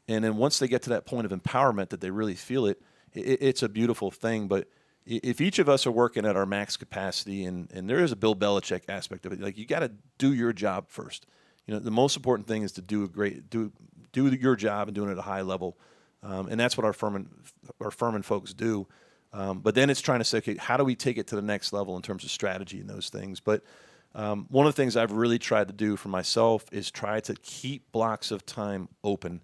And then once they get to that point of empowerment that they really feel it, it's a beautiful thing. But if each of us are working at our max capacity, and there is a Bill Belichick aspect of it, like you got to do your job first. The most important thing is to do your job and doing it at a high level, and that's what our Furman folks do. But then it's trying to say, okay, how do we take it to the next level in terms of strategy and those things? But one of the things I've really tried to do for myself is try to keep blocks of time open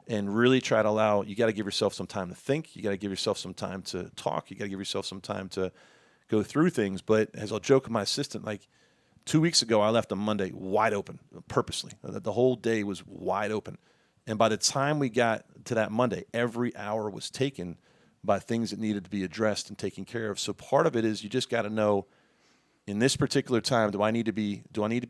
and really try to allow, you got to give yourself some time to think. You got to give yourself some time to talk. You got to give yourself some time to go through things. But as I'll joke with my assistant, like 2 weeks ago, I left a Monday wide open purposely. The whole day was wide open. And by the time we got to that Monday, every hour was taken by things that needed to be addressed and taken care of. So part of it is you just got to know, in this particular time, do I need to be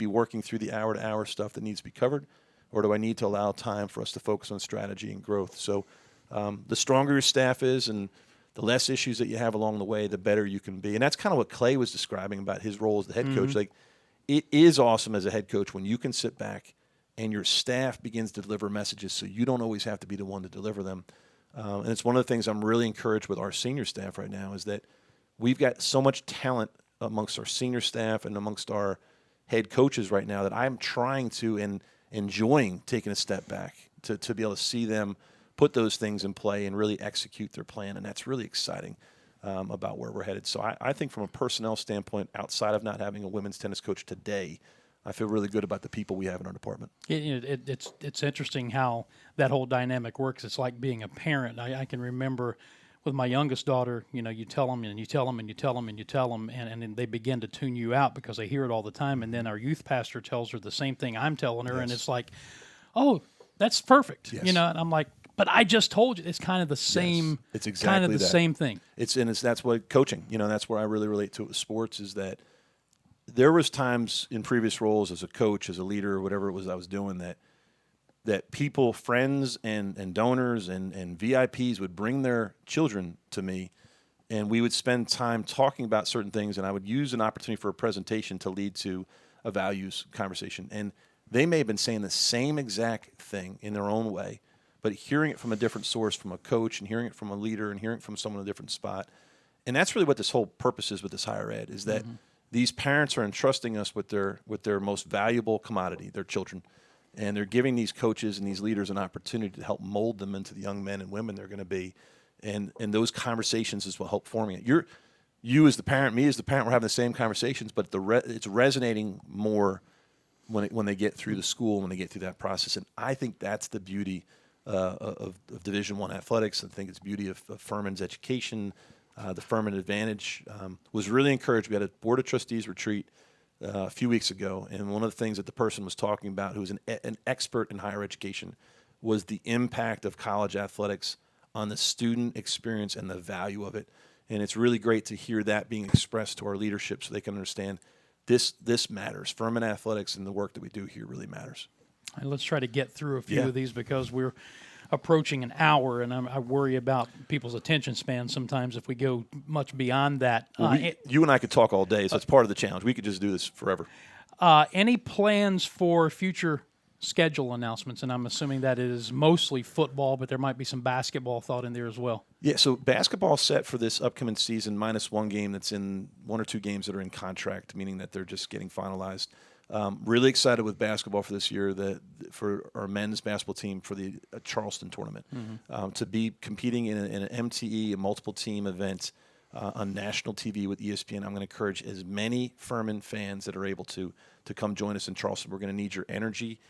working through the hour-to-hour stuff that needs to be covered, or do I need to allow time for us to focus on strategy and growth? So the stronger your staff is and the less issues that you have along the way, the better you can be. And that's kind of what Clay was describing about his role as the head coach. Like, it is awesome as a head coach when you can sit back and your staff begins to deliver messages so you don't always have to be the one to deliver them. And it's one of the things I'm really encouraged with our senior staff right now is that we've got so much talent amongst our senior staff and amongst our head coaches right now that I'm trying to and enjoying taking a step back to be able to see them put those things in play and really execute their plan. And that's really exciting about where we're headed. So I think from a personnel standpoint, outside of not having a women's tennis coach today, I feel really good about the people we have in our department. It's interesting how that whole dynamic works. It's like being a parent. I can remember with my youngest daughter, you tell them and you tell them and you tell them and you tell them, and then they begin to tune you out because they hear it all the time. And then our youth pastor tells her the same thing I'm telling her, and it's like, oh, that's perfect. Yes. And I'm like, but I just told you. It's kind of the same. Yes. It's exactly that. Same thing. That's what coaching. That's where I really relate to it with sports is that there was times in previous roles as a coach, as a leader, or whatever it was I was doing that people, friends and donors and VIPs would bring their children to me, and we would spend time talking about certain things, and I would use an opportunity for a presentation to lead to a values conversation. And they may have been saying the same exact thing in their own way, but hearing it from a different source, from a coach, and hearing it from a leader, and hearing it from someone in a different spot. And that's really what this whole purpose is with this higher ed, is that these parents are entrusting us with their most valuable commodity, their children. And they're giving these coaches and these leaders an opportunity to help mold them into the young men and women they're going to be. And those conversations is what help forming it. You as the parent, me as the parent, we're having the same conversations, but it's resonating more when they get through the school, when they get through that process. And I think that's the beauty of Division I athletics. I think it's the beauty of Furman's education. The Furman Advantage was really encouraged. We had a Board of Trustees retreat a few weeks ago, and one of the things that the person was talking about, who was an expert in higher education, was the impact of college athletics on the student experience and the value of it. And it's really great to hear that being expressed to our leadership so they can understand this matters. Furman Athletics and the work that we do here really matters. And let's try to get through a few of these because we're approaching an hour, and I worry about people's attention span sometimes if we go much beyond that. Well, you and I could talk all day, so it's part of the challenge. We could just do this forever. Any plans for future schedule announcements? And I'm assuming that it is mostly football, but there might be some basketball thought in there as well. Yeah, so basketball set for this upcoming season, minus one game that's in one or two games that are in contract, meaning that they're just getting finalized. Really excited with basketball for this year, for our men's basketball team for the Charleston tournament, to be competing in an MTE, a multiple team event on national TV with ESPN. I'm going to encourage as many Furman fans that are able to come join us in Charleston. We're going to need your energy.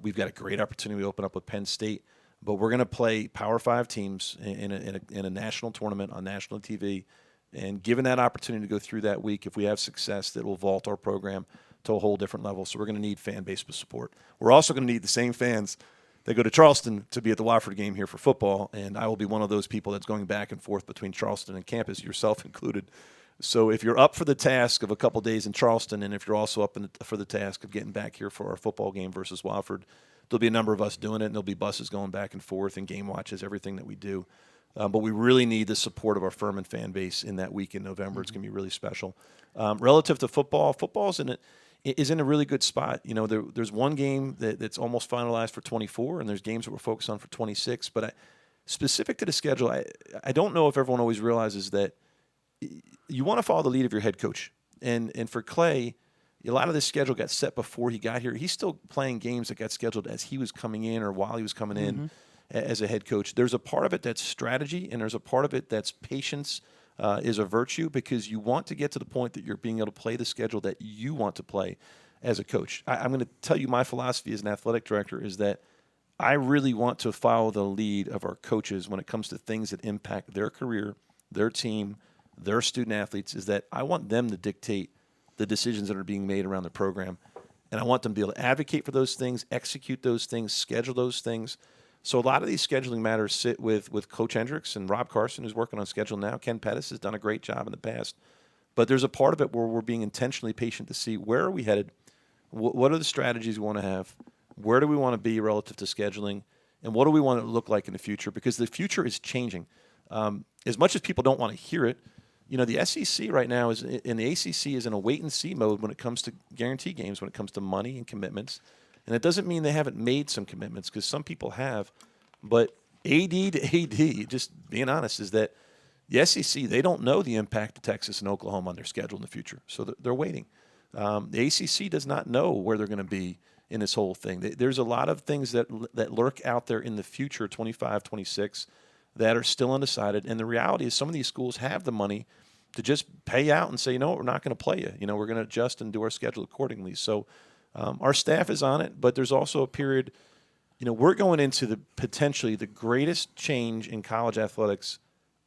We've got a great opportunity to open up with Penn State, but we're going to play Power 5 teams in a national tournament on national TV. And given that opportunity to go through that week, if we have success, that will vault our program to a whole different level. So we're going to need fan base support. We're also going to need the same fans that go to Charleston to be at the Wofford game here for football, and I will be one of those people that's going back and forth between Charleston and campus, yourself included. So if you're up for the task of a couple days in Charleston, and if you're also up for the task of getting back here for our football game versus Wofford, there'll be a number of us doing it, and there'll be buses going back and forth and game watches, everything that we do. But we really need the support of our Furman fan base in that week in November. It's going to be really special. Relative to football, football's is in a really good spot. There's one game that's almost finalized for 24, and there's games that we're focused on for 26. But specific to the schedule, I don't know if everyone always realizes that you want to follow the lead of your head coach. And for Clay, a lot of this schedule got set before he got here. He's still playing games that got scheduled as he was coming in or while he was coming in as a head coach. There's a part of it that's strategy, and there's a part of it that's patience is a virtue, because you want to get to the point that you're being able to play the schedule that you want to play as a coach. I'm going to tell you my philosophy as an athletic director is that I really want to follow the lead of our coaches when it comes to things that impact their career, their team, their student athletes, is that I want them to dictate the decisions that are being made around the program. And I want them to be able to advocate for those things, execute those things, schedule those things. So a lot of these scheduling matters sit with Coach Hendrix and Rob Carson, who's working on schedule now. Ken Pettis has done a great job in the past. But there's a part of it where we're being intentionally patient to see where are we headed, what are the strategies we want to have, where do we want to be relative to scheduling, and what do we want it to look like in the future? Because the future is changing. As much as people don't want to hear it, you know, the SEC right now is, and the ACC is in a wait-and-see mode when it comes to guarantee games, when it comes to money and commitments. And it doesn't mean they haven't made some commitments, because some people have. But AD to AD, just being honest, is that the SEC, they don't know the impact of Texas and Oklahoma on their schedule in the future. So they're waiting. The ACC does not know where they're going to be in this whole thing. There's a lot of things that lurk out there in the future, 25, 26, that are still undecided. And the reality is some of these schools have the money to just pay out and say, you know what, we're not going to play you. You know, we're going to adjust and do our schedule accordingly. So our staff is on it, but there's also a period, you know, we're going into potentially the greatest change in college athletics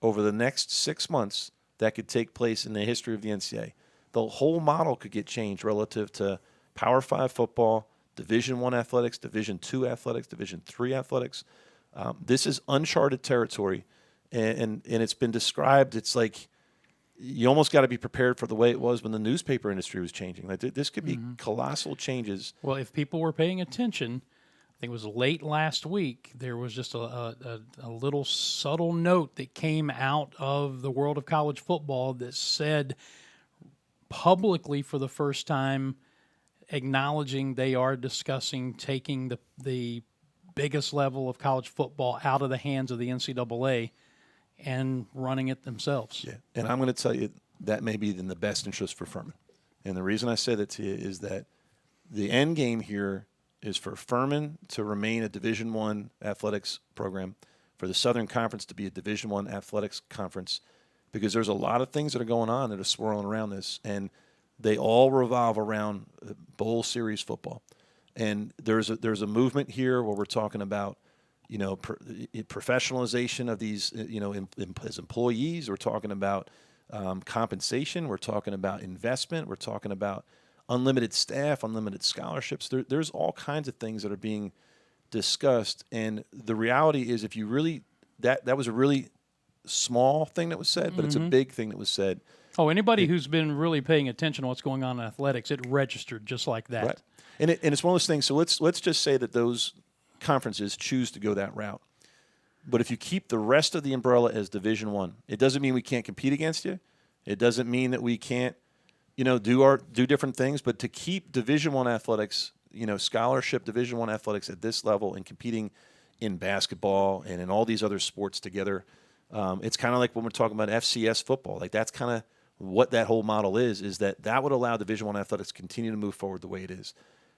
over the next 6 months that could take place in the history of the NCAA. The whole model could get changed relative to Power 5 football, Division I athletics, Division II athletics, Division III athletics. This is uncharted territory, and it's been described. It's like you almost got to be prepared for the way it was when the newspaper industry was changing. Like this could be colossal changes. Well, if people were paying attention, I think it was late last week, there was just a little subtle note that came out of the world of college football that said publicly for the first time, acknowledging they are discussing taking the biggest level of college football out of the hands of the NCAA and running it themselves. Yeah, and I'm going to tell you that may be in the best interest for Furman. And the reason I say that to you is that the end game here is for Furman to remain a Division I athletics program, for the Southern Conference to be a Division I athletics conference, because there's a lot of things that are going on that are swirling around this, and they all revolve around bowl series football. And there's a movement here where we're talking about, you know, professionalization of these, you know, as employees. We're talking about compensation. We're talking about investment. We're talking about unlimited staff, unlimited scholarships. There's all kinds of things that are being discussed. And the reality is, if you really, that was a really small thing that was said, but it's a big thing that was said. Oh, anybody who's been really paying attention to what's going on in athletics, it registered just like that. Right. And it's one of those things. So let's just say that those conferences choose to go that route. But if you keep the rest of the umbrella as Division I, it doesn't mean we can't compete against you. It doesn't mean that we can't, you know, do different things. But to keep Division I athletics, you know, scholarship Division I athletics at this level and competing in basketball and in all these other sports together, it's kind of like when we're talking about FCS football. Like that's kind of what that whole model is that would allow Division I athletics to continue to move forward the way it is.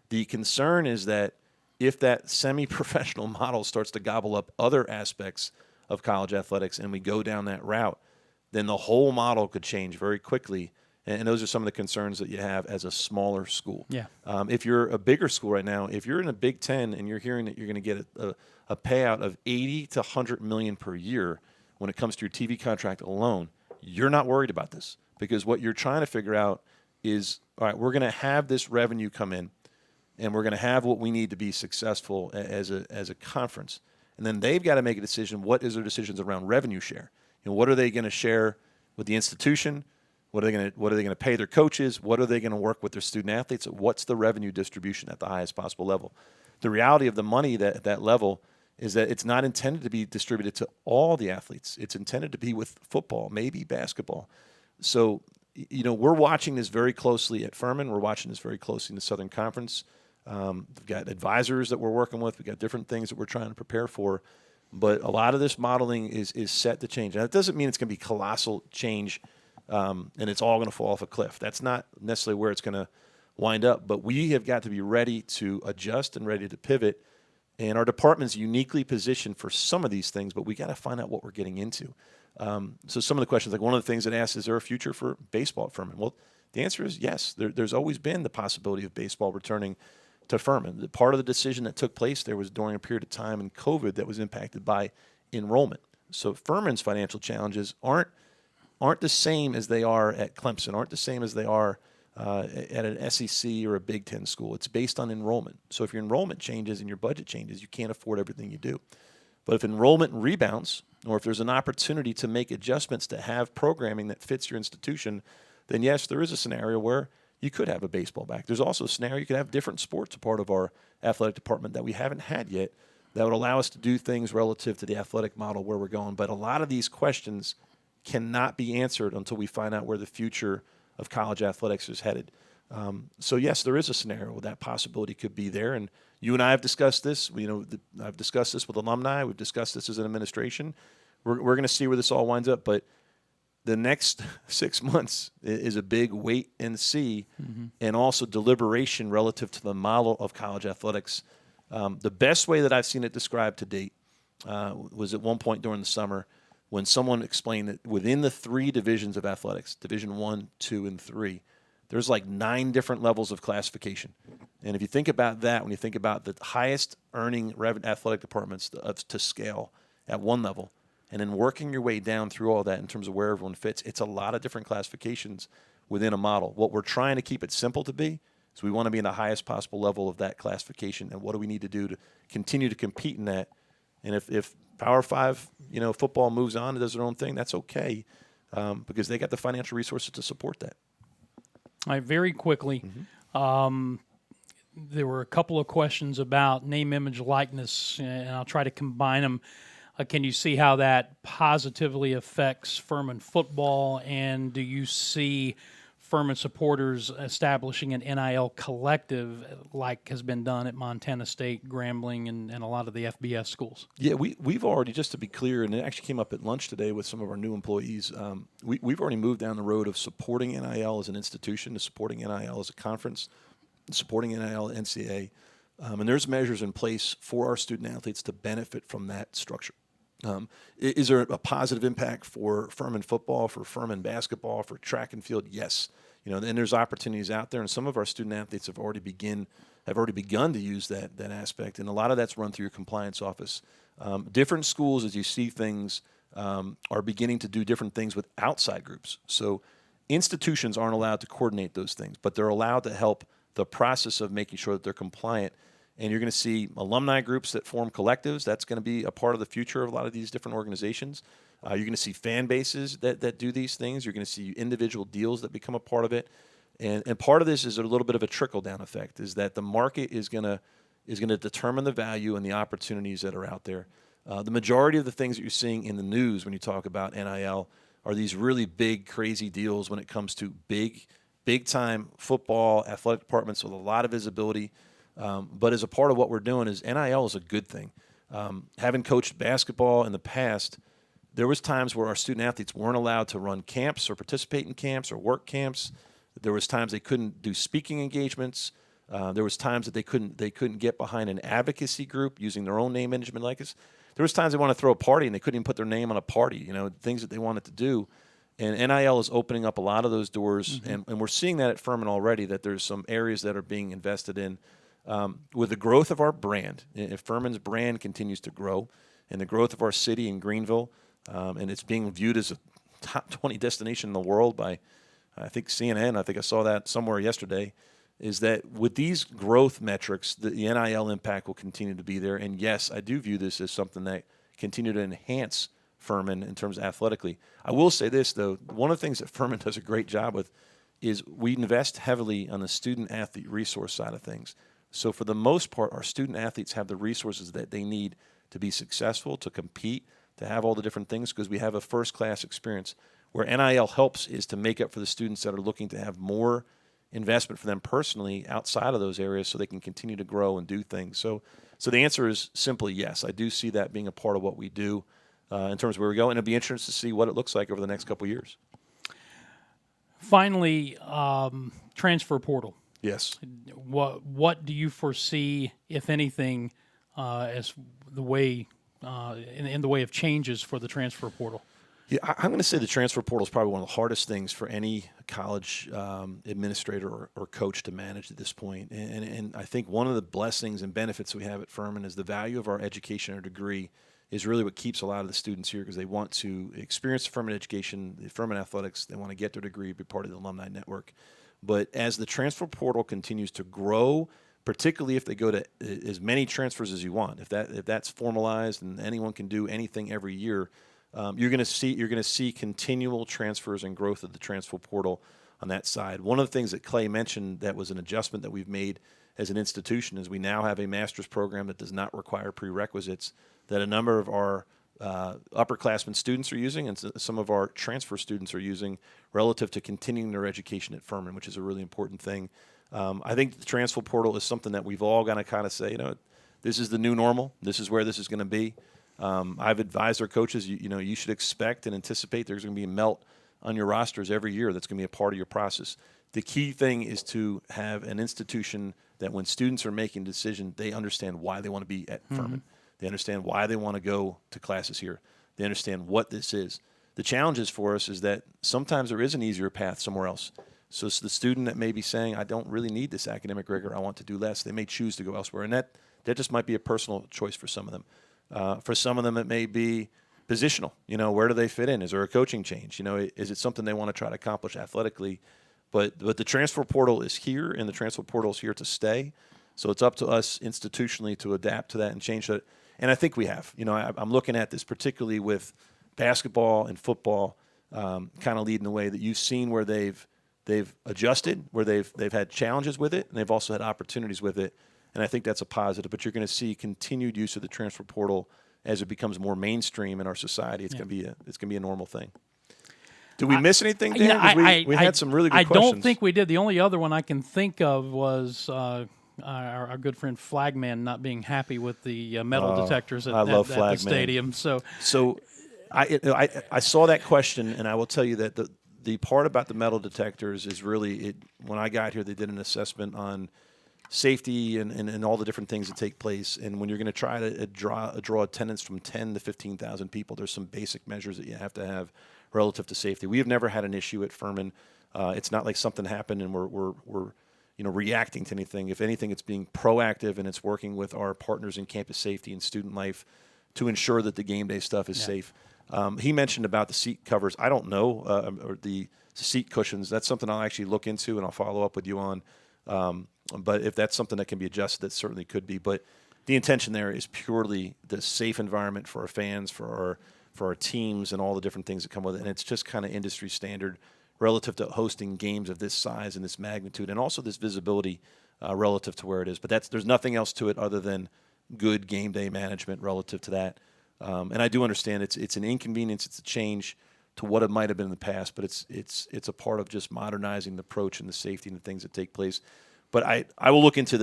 The concern is that if that semi-professional model starts to gobble up other aspects of college athletics and we go down that route, then the whole model could change very quickly. And those are some of the concerns that you have as a smaller school. Yeah. If you're a bigger school right now, if you're in a Big Ten and you're hearing that you're going to get a payout of $80 to $100 million per year when it comes to your TV contract alone, you're not worried about this, because what you're trying to figure out is, all right, we're going to have this revenue come in, and we're going to have what we need to be successful as a conference. And then they've got to make a decision. What is their decisions around revenue share? You know, what are they going to share with the institution? What are they going to pay their coaches? What are they going to work with their student athletes? What's the revenue distribution at the highest possible level? The reality of the money at that level is that it's not intended to be distributed to all the athletes. It's intended to be with football, maybe basketball. So, you know, we're watching this very closely at Furman. We're watching this very closely in the Southern Conference. We've got advisors that we're working with. We've got different things that we're trying to prepare for. But a lot of this modeling is set to change. And that doesn't mean it's going to be colossal change and it's all going to fall off a cliff. That's not necessarily where it's going to wind up. But we have got to be ready to adjust and ready to pivot. And our department's uniquely positioned for some of these things, but we got to find out what we're getting into. So some of the questions, like one of the things that asked, is there a future for baseball at Furman? Well, the answer is yes. There's always been the possibility of baseball returning to Furman. Part of the decision that took place there was during a period of time in COVID that was impacted by enrollment. So Furman's financial challenges aren't the same as they are at Clemson, aren't the same as they are at an SEC or a Big Ten school. It's based on enrollment. So if your enrollment changes and your budget changes, you can't afford everything you do. But if enrollment rebounds, or if there's an opportunity to make adjustments to have programming that fits your institution, then yes, there is a scenario where you could have a baseball back. There's also a scenario you could have different sports a part of our athletic department that we haven't had yet that would allow us to do things relative to the athletic model where we're going. But a lot of these questions cannot be answered until we find out where the future of college athletics is headed. So yes, there is a scenario where that possibility could be there. And you and I have discussed this. I've discussed this with alumni. We've discussed this as an administration. We're going to see where this all winds up. But the next 6 months is a big wait and see, and also deliberation relative to the model of college athletics. The best way that I've seen it described to date was at one point during the summer when someone explained that within the 3 divisions of athletics, Division 1, 2, and 3, there's like 9 different levels of classification. And if you think about that, when you think about the highest earning athletic departments to scale at one level, and then working your way down through all that in terms of where everyone fits, it's a lot of different classifications within a model. What we're trying to keep it simple to be is we want to be in the highest possible level of that classification. And what do we need to do to continue to compete in that? And if Power 5, football moves on and does their own thing, that's okay because they got the financial resources to support that. All right, very quickly, there were a couple of questions about name, image, likeness, and I'll try to combine them. Can you see how that positively affects Furman football, and do you see Furman supporters establishing an NIL collective like has been done at Montana State, Grambling, and a lot of the FBS schools? Yeah, we've already, just to be clear, and it actually came up at lunch today with some of our new employees, we've already moved down the road of supporting NIL as an institution, to supporting NIL as a conference, supporting NIL NCAA, and there's measures in place for our student athletes to benefit from that structure. Is there a positive impact for Furman football, for Furman basketball, for track and field? Yes. And there's opportunities out there, and some of our student athletes have already begun to use that aspect, and a lot of that's run through your compliance office. Different schools, as you see things, are beginning to do different things with outside groups. So institutions aren't allowed to coordinate those things, but they're allowed to help the process of making sure that they're compliant. And you're going to see alumni groups that form collectives. That's going to be a part of the future of a lot of these different organizations. You're going to see fan bases that do these things. You're going to see individual deals that become a part of it. And part of this is a little bit of a trickle-down effect, is that the market is going to determine the value and the opportunities that are out there. The majority of the things that you're seeing in the news when you talk about NIL are these really big, crazy deals when it comes to big-time football, athletic departments with a lot of visibility. But as a part of what we're doing is NIL is a good thing. Having coached basketball in the past, there was times where our student athletes weren't allowed to run camps or participate in camps or work camps. There was times they couldn't do speaking engagements. There was times that they couldn't get behind an advocacy group using their own name, image, and likeness. There was times they wanted to throw a party and they couldn't even put their name on a party. Things that they wanted to do. And NIL is opening up a lot of those doors, and we're seeing that at Furman already. That there's some areas that are being invested in. With the growth of our brand, if Furman's brand continues to grow, and the growth of our city in Greenville, and it's being viewed as a top 20 destination in the world by, I think, CNN, I think I saw that somewhere yesterday, is that with these growth metrics, the NIL impact will continue to be there. And yes, I do view this as something that continue to enhance Furman in terms of athletically. I will say this, though. One of the things that Furman does a great job with is we invest heavily on the student-athlete resource side of things. So for the most part, our student-athletes have the resources that they need to be successful, to compete, to have all the different things, because we have a first-class experience. Where NIL helps is to make up for the students that are looking to have more investment for them personally outside of those areas so they can continue to grow and do things. So the answer is simply yes. I do see that being a part of what we do in terms of where we go, and it'll be interesting to see what it looks like over the next couple of years. Finally, transfer portal. Yes. What do you foresee, if anything, as the way in the way of changes for the transfer portal? Yeah, I'm going to say the transfer portal is probably one of the hardest things for any college administrator or coach to manage at this point. And I think one of the blessings and benefits we have at Furman is the value of our education or degree is really what keeps a lot of the students here because they want to experience Furman education, the Furman Athletics. They want to get their degree, be part of the alumni network. But as the transfer portal continues to grow, particularly if they go to as many transfers as you want, if that's formalized and anyone can do anything every year, you're going to see continual transfers and growth of the transfer portal on that side. One of the things that Clay mentioned that was an adjustment that we've made as an institution is we now have a master's program that does not require prerequisites that a number of our upperclassmen students are using and some of our transfer students are using relative to continuing their education at Furman, which is a really important thing. I think the transfer portal is something that we've all got to kind of say, this is the new normal. This is where this is going to be. I've advised our coaches, you should expect and anticipate there's going to be a melt on your rosters every year that's going to be a part of your process. The key thing is to have an institution that when students are making a decision, they understand why they want to be at Furman. They understand why they want to go to classes here. They understand what this is. The challenges for us is that sometimes there is an easier path somewhere else. So it's the student that may be saying, I don't really need this academic rigor. I want to do less. They may choose to go elsewhere. And that just might be a personal choice for some of them. For some of them, it may be positional. Where do they fit in? Is there a coaching change? Is it something they want to try to accomplish athletically? But the transfer portal is here, and the transfer portal is here to stay. So it's up to us institutionally to adapt to that and change that. And I think we have. I'm looking at this particularly with basketball and football kind of leading the way that you've seen where they've adjusted, where they've had challenges with it, and they've also had opportunities with it. And I think that's a positive. But you're going to see continued use of the transfer portal as it becomes more mainstream in our society. It's going to be a normal thing. Did we miss anything, Dan? We had some really good questions. I don't think we did. The only other one I can think of was our good friend Flagman not being happy with the metal detectors at the stadium. So I saw that question, and I will tell you that the part about the metal detectors is really when I got here, they did an assessment on safety and all the different things that take place. And when you're going to try to draw attendance from 10 to 15,000 people, there's some basic measures that you have to have relative to safety. We have never had an issue at Furman. It's not like something happened and we're reacting to anything. If anything, it's being proactive and it's working with our partners in campus safety and student life to ensure that the game day stuff is safe. He mentioned about the seat covers. I don't know, or the seat cushions. That's something I'll actually look into and I'll follow up with you on. But if that's something that can be adjusted, that certainly could be. But the intention there is purely the safe environment for our fans, for our teams, and all the different things that come with it. And it's just kind of industry standard relative to hosting games of this size and this magnitude, and also this visibility relative to where it is. But there's nothing else to it other than good game day management relative to that. And I do understand it's an inconvenience, it's a change to what it might have been in the past, but it's a part of just modernizing the approach and the safety and the things that take place. But I will look into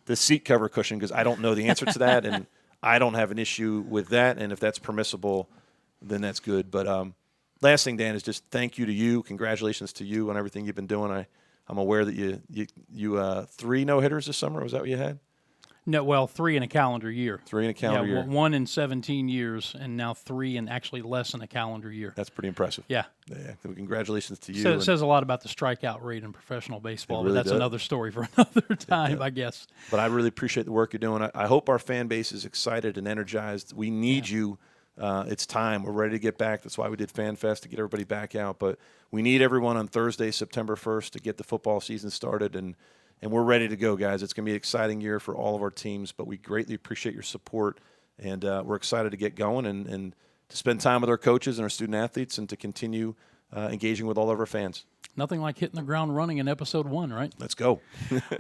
the seat cover cushion because I don't know the answer to that, and I don't have an issue with that. And if that's permissible, then that's good. But last thing, Dan, is just thank you to you. Congratulations to you on everything you've been doing. I'm aware that you 3 no-hitters this summer. Was that what you had? No, well, 3 in a calendar year. 3 in a calendar year. 1 in 17 years, and now 3 in actually less than a calendar year. That's pretty impressive. Yeah. Congratulations to you. So it says a lot about the strikeout rate in professional baseball, really but that's does. another story for another time, I guess. But I really appreciate the work you're doing. I hope our fan base is excited and energized. We need you. It's time. We're ready to get back. That's why we did Fan Fest, to get everybody back out. But we need everyone on Thursday, September 1st, to get the football season started, and we're ready to go, guys. It's going to be an exciting year for all of our teams, but we greatly appreciate your support, and we're excited to get going and to spend time with our coaches and our student athletes and to continue engaging with all of our fans. Nothing like hitting the ground running in episode 1, right? Let's go.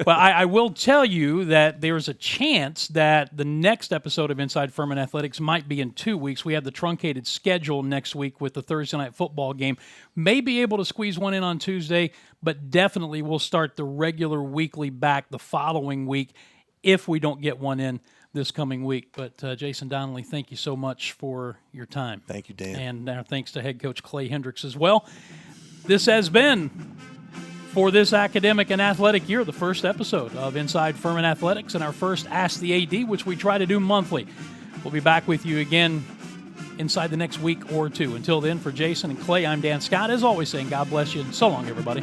Well, I will tell you that there's a chance that the next episode of Inside Furman Athletics might be in 2 weeks. We have the truncated schedule next week with the Thursday night football game. May be able to squeeze one in on Tuesday, but definitely we'll start the regular weekly back the following week if we don't get one in this coming week. But Jason Donnelly, thank you so much for your time. Thank you, Dan. And our thanks to head coach Clay Hendrix as well. This has been, for this academic and athletic year, the first episode of Inside Furman Athletics and our first Ask the AD, which we try to do monthly. We'll be back with you again inside the next week or two. Until then, for Jason and Clay, I'm Dan Scott, as always saying God bless you, and so long, everybody.